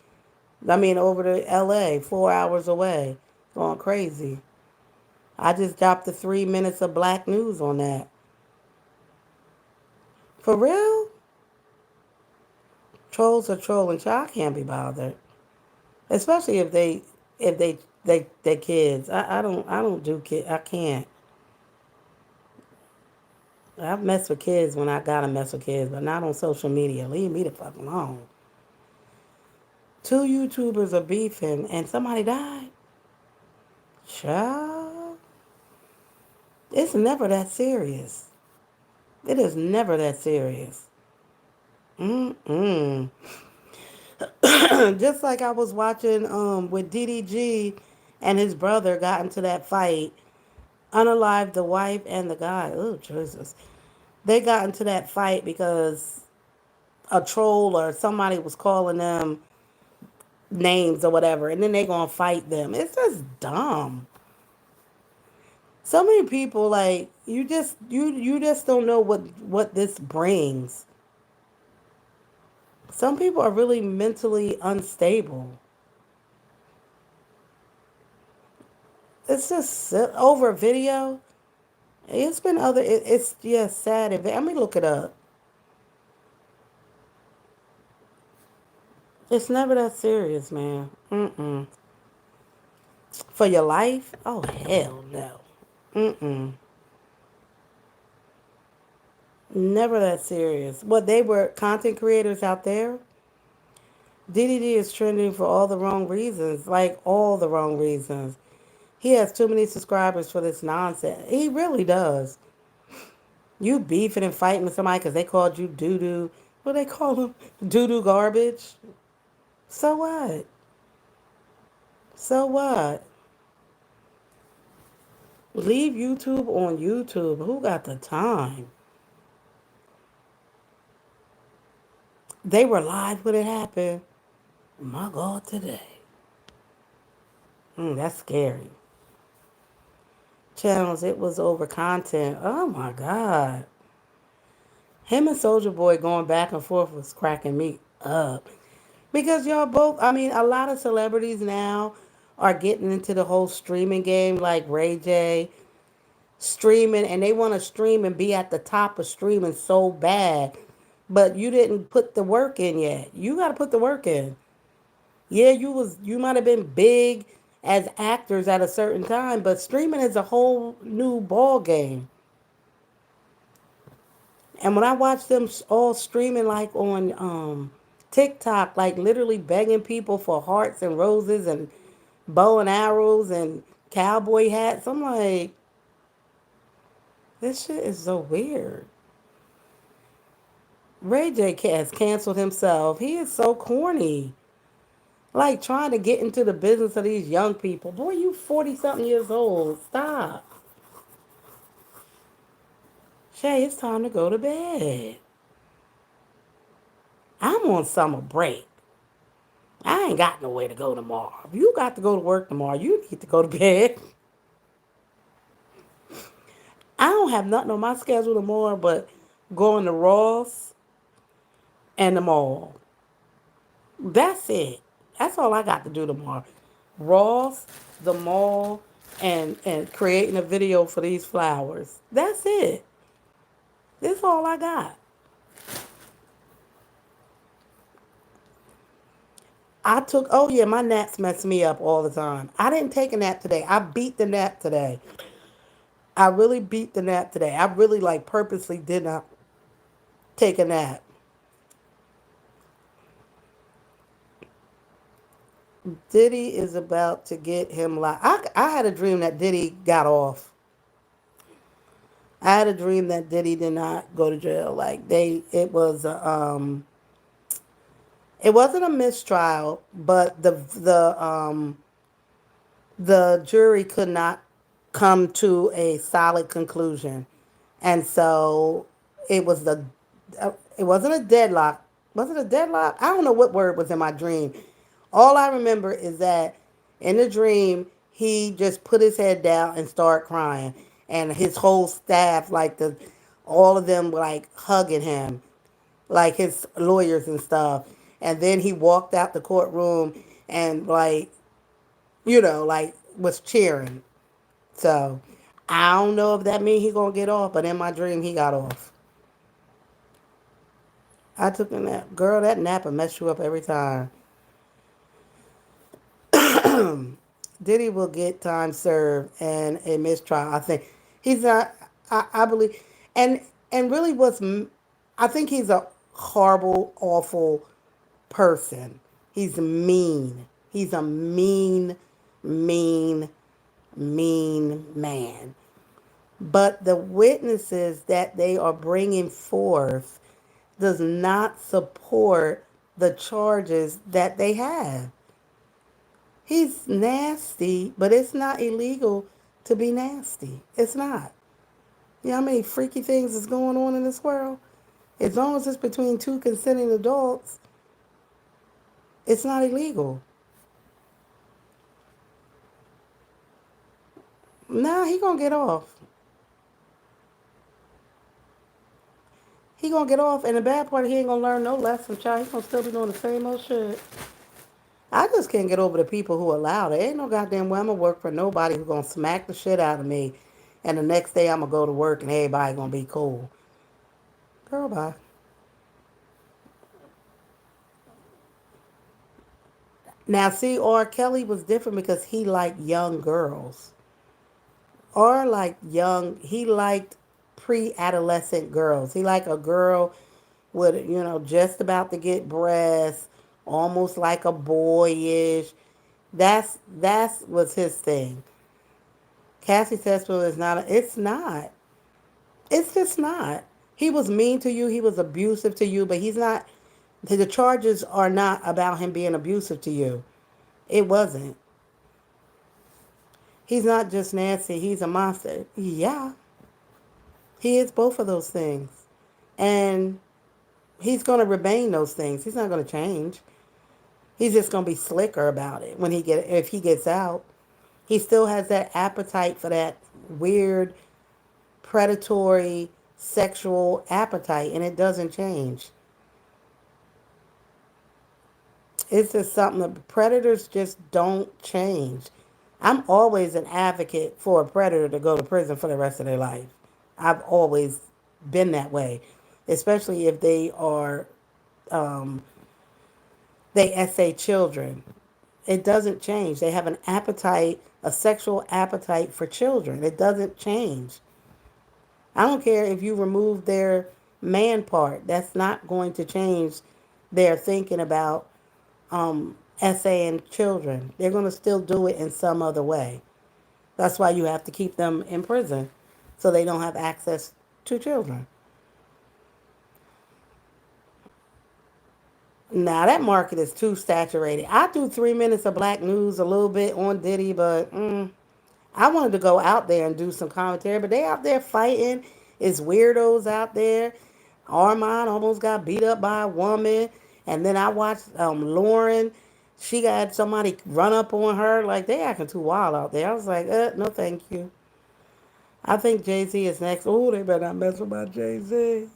I mean, over to L.A., 4 hours away, going crazy. I just dropped the 3 minutes of black news on that. For real? Trolls are trolling. Child, I can't be bothered. Especially if they kids. I don't do kid. I can't. I've messed with kids when I gotta mess with kids, but not on social media. Leave me the fuck alone. Two YouTubers are beefing and somebody died. Child, it's never that serious. It is never that serious. Mm-mm. Just like I was watching with DDG and his brother got into that fight, unalived the wife and the guy. Oh Jesus. They got into that fight because a troll or somebody was calling them names or whatever, and then they gonna fight them. It's just dumb. So many people like you just don't know what this brings. Some people are really mentally unstable. It's just over a video. It's been other. It's just sad. Let me look it up. It's never that serious, man. Mm-mm. For your life? Oh hell no. Mm-mm. Never that serious. What they were content creators out there. DDD is trending for all the wrong reasons, like all the wrong reasons. He has too many subscribers for this nonsense. He really does. You beefing and fighting with somebody because they called you doo doo. What do they call him? Doo doo garbage. So what? So what? Leave YouTube on YouTube. Who got the time? They were live when it happened. My God, today. That's scary. Channels, it was over content. Oh my God. Him and Soldier Boy going back and forth was cracking me up. Because y'all both, I mean, a lot of celebrities now are getting into the whole streaming game, like Ray J streaming, and they want to stream and be at the top of streaming so bad. But you didn't put the work in yet. You got to put the work in. Yeah, you might have been big as actors at a certain time, but streaming is a whole new ball game. And when I watch them all streaming like on TikTok, like literally begging people for hearts and roses and bow and arrows and cowboy hats, I'm like, this shit is so weird. Ray J has canceled himself. He is so corny. Like trying to get into the business of these young people. Boy, you 40 something years old. Stop. Shay, it's time to go to bed. I'm on summer break. I ain't got nowhere to go tomorrow. If you got to go to work tomorrow, you need to go to bed. I don't have nothing on my schedule tomorrow but going to Ross and the mall. That's it. That's all I got to do tomorrow. Ross, the mall, and creating a video for these flowers. That's it. That's all I got. Oh yeah, my naps mess me up all the time. I didn't take a nap today. I beat the nap today. I really beat the nap today. I really like purposely did not take a nap. Diddy is about to get him locked. I had a dream that Diddy got off. I had a dream that Diddy did not go to jail. Like it wasn't a mistrial, but the jury could not come to a solid conclusion, and so it was it wasn't a deadlock. Was it a deadlock? I don't know what word was in my dream. All I remember is that in the dream he just put his head down and started crying, and his whole staff, like all of them, were like hugging him, like his lawyers and stuff. And then he walked out the courtroom and like like was cheering. So I don't know if that means he gonna get off, but in my dream he got off. I took a nap. Girl, that nap will mess you up every time. Diddy will get time served and a mistrial. I think he's not. I believe, and and really I think he's a horrible, awful person. He's mean. He's a mean, mean man. But the witnesses that they are bringing forth does not support the charges that they have. He's nasty, but it's not illegal to be nasty. It's not. You know how many freaky things is going on in this world? As long as it's between two consenting adults, it's not illegal. Nah, he gonna get off. He gonna get off, and the bad part, he ain't gonna learn no lesson, child. He gonna still be doing the same old shit. I just can't get over the people who allow it. Ain't no goddamn way I'm gonna work for nobody who's gonna smack the shit out of me, and the next day I'm gonna go to work and everybody gonna be cool. Girl, bye. Now, see, R. Kelly was different because he liked young girls. Or like young, he liked pre-adolescent girls. He liked a girl with, just about to get breasts, almost like a boyish. That's was his thing. Cassie Sessions is not. It's not. It's just not. He was mean to you. He was abusive to you, but he's not. The charges are not about him being abusive to you. It wasn't. He's not just nasty. He's a monster. Yeah, he is both of those things, and he's going to remain those things. He's not going to change. He's just going to be slicker about it when if he gets out. He still has that appetite for that weird predatory sexual appetite, and it doesn't change. It's just something that predators just don't change. I'm always an advocate for a predator to go to prison for the rest of their life. I've always been that way, especially if um, they essay children. It doesn't change. They have an appetite, a sexual appetite for children. It doesn't change. I don't care if you remove their man part. That's not going to change their thinking about essaying children. They're going to still do it in some other way. That's why you have to keep them in prison so they don't have access to children. Now that market is too saturated. I do 3 minutes of black news a little bit on Diddy, but I wanted to go out there and do some commentary, but they out there fighting. It's weirdos out there. Armand almost got beat up by a woman, and then I watched Lauren. She got somebody run up on her. Like they acting too wild out there. I was like, no, thank you. I think Jay Z is next. Oh, they better not mess with my Jay Z.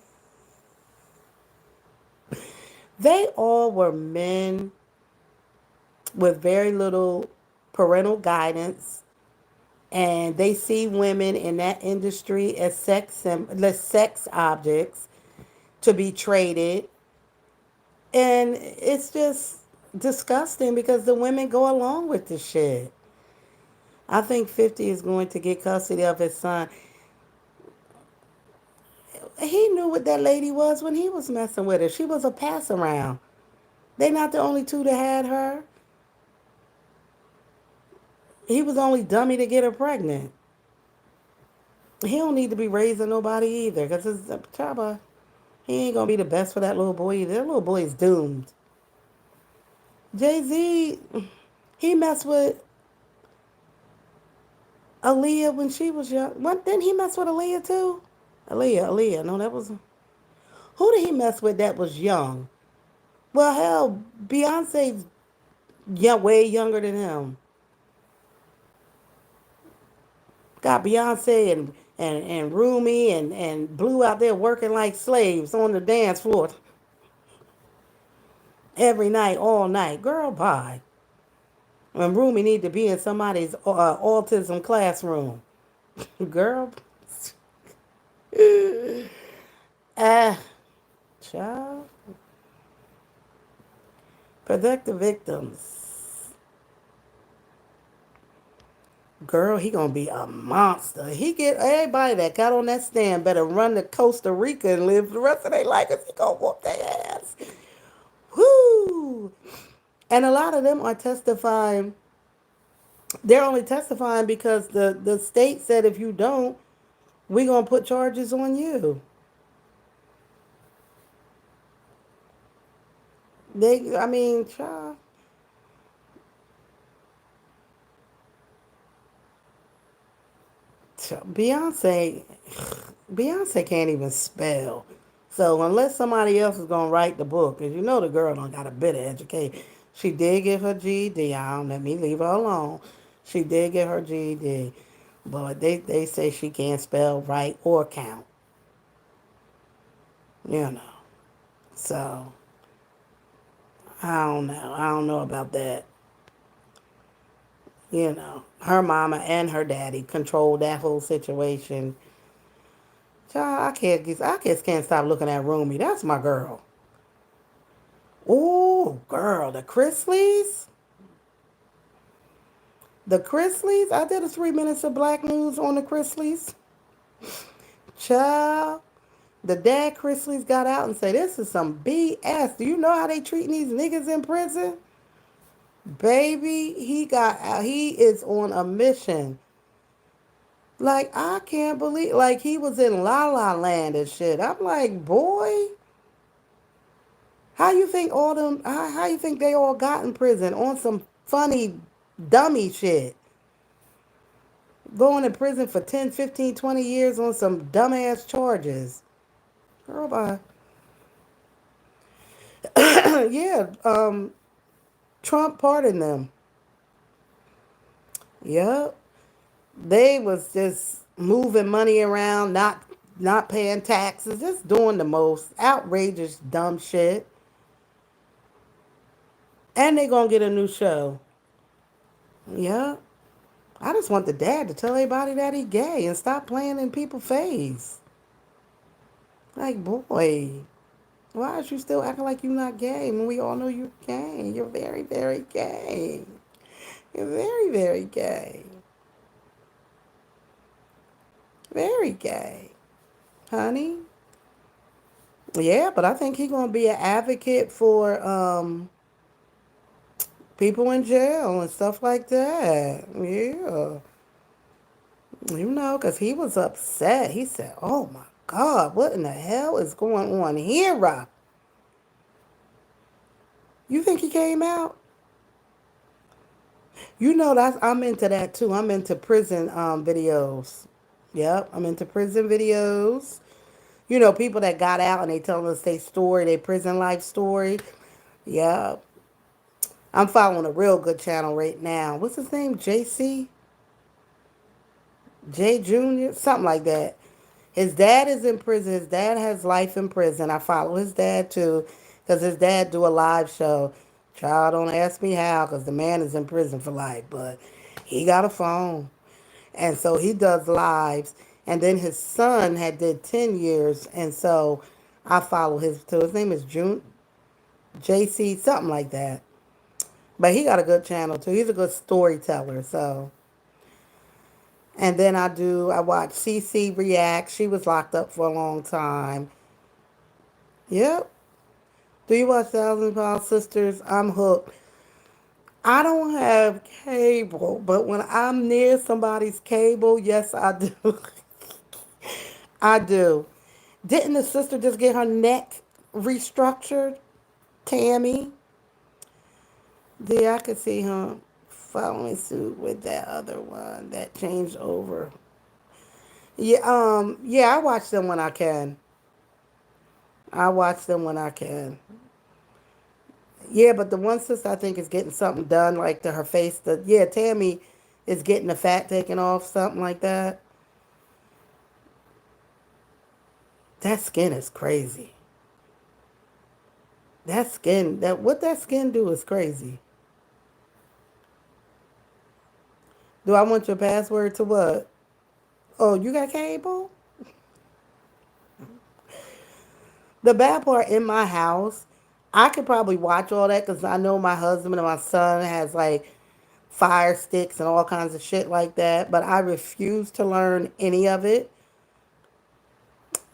They all were men with very little parental guidance, and they see women in that industry as sex objects to be traded, and it's just disgusting because the women go along with this shit. I think 50 is going to get custody of his son. He knew what that lady was when he was messing with her. She was a pass around. They not the only two that had her. He was the only dummy to get her pregnant. He don't need to be raising nobody either, because it's Chaba. He ain't gonna be the best for that little boy either. That little boy is doomed. Jay Z, he messed with Aaliyah when she was young. What, didn't he mess with Aaliyah too? Aaliyah. No, that was who did he mess with that was young? Well, hell, Beyonce's way younger than him. Got Beyonce and Rumi and Blue out there working like slaves on the dance floor every night, all night. Girl, bye. When Rumi need to be in somebody's autism classroom. Girl, ah, child. Protect the victims. Girl, he gonna be a monster. He get everybody that got on that stand better run to Costa Rica and live the rest of their life because he gonna whoop their ass. Whoo! And a lot of them are testifying. They're only testifying because the state said if you don't, we gonna put charges on you. I mean, child, Beyonce, Beyonce can't even spell. So unless somebody else is gonna write the book, cause you know the girl don't got a bit of education. She did get her GED. I don't let me leave her alone. She did get her GED, but they say she can't spell, write, or count. You know. So I don't know. I don't know about that. You know, her mama and her daddy controlled that whole situation. Child, I can't stop looking at Rumi. That's my girl. Ooh, girl, the Chrisleys. The Chrisleys. I did a 3 minutes of black news on the Chrisleys. Child, the dad Chrisleys got out and said, this is some BS. Do you know how they treating these niggas in prison? Baby, he got out. He is on a mission. Like, I can't believe, like, he was in La La Land and shit. I'm like, boy, how you think they all got in prison on some funny, dummy shit? Going to prison for 10, 15, 20 years on some dumbass charges. Girl, bye. Yeah, Trump pardoned them. Yep. They was just moving money around, not paying taxes, just doing the most outrageous dumb shit. And they gonna get a new show. Yep. I just want the dad to tell everybody that he gay and stop playing in people's face. Like, boy, why is you still acting like you're not gay when we all know you're gay? You're very, very gay. You're very, very gay. Very gay. Honey? Yeah, but I think he's gonna be an advocate for people in jail and stuff like that. Yeah. You know, because he was upset. He said, oh my God, what in the hell is going on here, Rob? You think he came out? You know, I'm into that too. I'm into prison videos. Yep, I'm into prison videos. You know, people that got out and they tell us their story, their prison life story. Yep. I'm following a real good channel right now. What's his name? JC? J Jr.? Something like that. His dad is in prison. His dad has life in prison. I follow his dad too because his dad do a live show. Child, don't ask me how because the man is in prison for life, but he got a phone. And so he does lives. And then his son had did 10 years. And so I follow his too. His name is June, JC, something like that. But he got a good channel too. He's a good storyteller. So, and then I watch CC React. She was locked up for a long time. Yep. Do you watch Thousand Pound Sisters? I'm hooked. I don't have cable, but when I'm near somebody's cable, yes, I do. I do. Didn't the sister just get her neck restructured? Tammy? Yeah, I could see her following suit with that other one that changed over. Yeah, yeah, I watch them when I can. I watch them when I can. Yeah, but the one sister I think is getting something done, like to her face. Yeah, Tammy is getting the fat taken off, something like that. That skin is crazy. What that skin do is crazy. Do I want your password to what? Oh, you got cable? The bad part in my house, I could probably watch all that because I know my husband and my son has like fire sticks and all kinds of shit like that. But I refuse to learn any of it.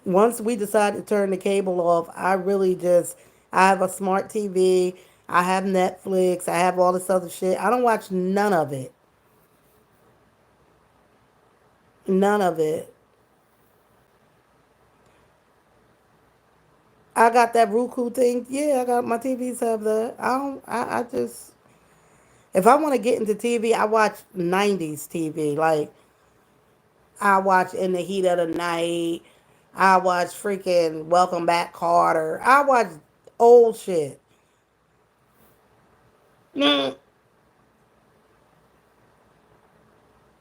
Once we decide to turn the cable off, I have a smart TV. I have Netflix. I have all this other shit. I don't watch none of it. None of it. I got that Roku thing. Yeah, I got my TVs have that. I don't. I just if I want to get into TV, I watch '90s TV. Like I watch In the Heat of the Night. I watch freaking Welcome Back Carter. I watch old shit. Mm,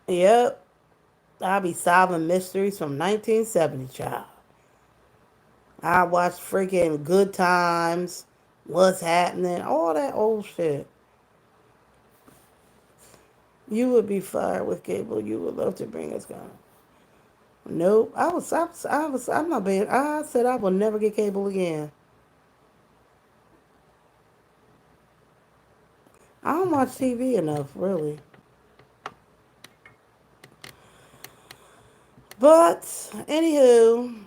yep. I be solving mysteries from 1970, child. I watch freaking Good Times, What's Happening, all that old shit. You would be fired with cable. You would love to bring us gone. Nope. I'm not being, I said I will never get cable again. I don't watch TV enough, really. But, anywho,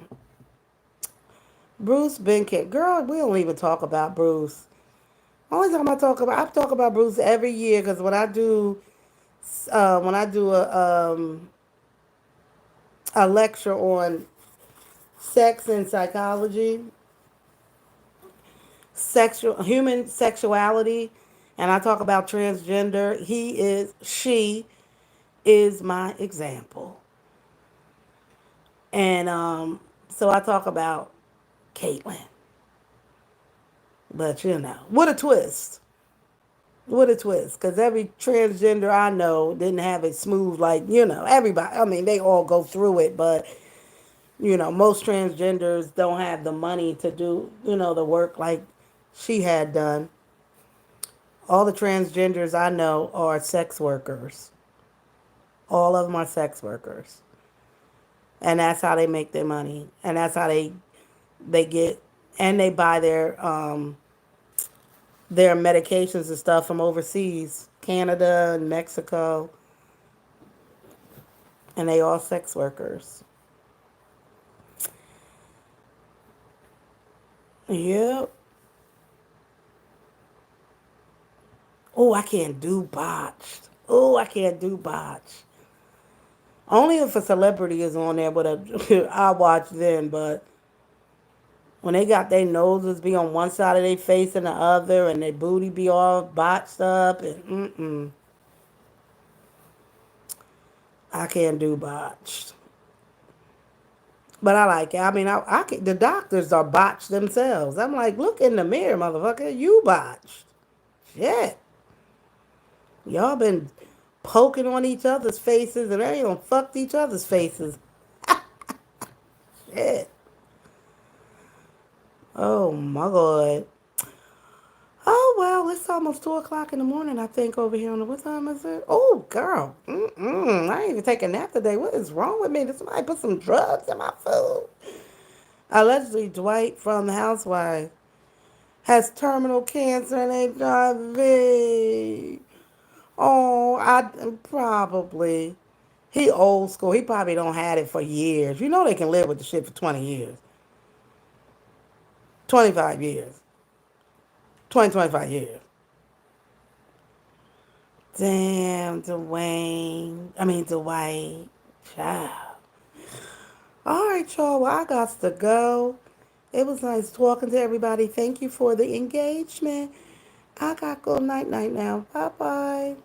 Bruce Benken. Girl, we don't even talk about Bruce. Only time I talk about Bruce every year because when I do a lecture on sex and psychology, human sexuality, and I talk about transgender, she is my example. And so I talk about Caitlyn, but what a twist. What a twist, because every transgender I know didn't have it smooth like, everybody. I mean, they all go through it, but, most transgenders don't have the money to do, the work like she had done. All the transgenders I know are sex workers. All of them are sex workers. And that's how they make their money. And that's how they get, and they buy their medications and stuff from overseas, Canada and Mexico, and they all sex workers. Yep. Oh, I can't do botched. Oh, I can't do botched. Only if a celebrity is on there, but I watch then. But when they got their noses be on one side of their face and the other, and their booty be all botched up, and I can't do botched. But I like it. I mean, the doctors are botched themselves. I'm like, look in the mirror, motherfucker. You botched. Shit. Y'all been poking on each other's faces and they don't fucked each other's faces. Shit. Oh my god. Oh well, it's almost 2 o'clock in the morning. I think over here on the what time is it? Oh girl, I ain't even taking a nap today. What is wrong with me? Did somebody put some drugs in my food? Allegedly, Dwight from Housewives has terminal cancer and HIV. Oh, I probably. He old school. He probably don't had it for years. You know they can live with the shit for 20 years. 25 years. 25 years. Damn, Dwight. Child. All right, y'all. Well, I got to go. It was nice talking to everybody. Thank you for the engagement. I got to go night night now. Bye bye.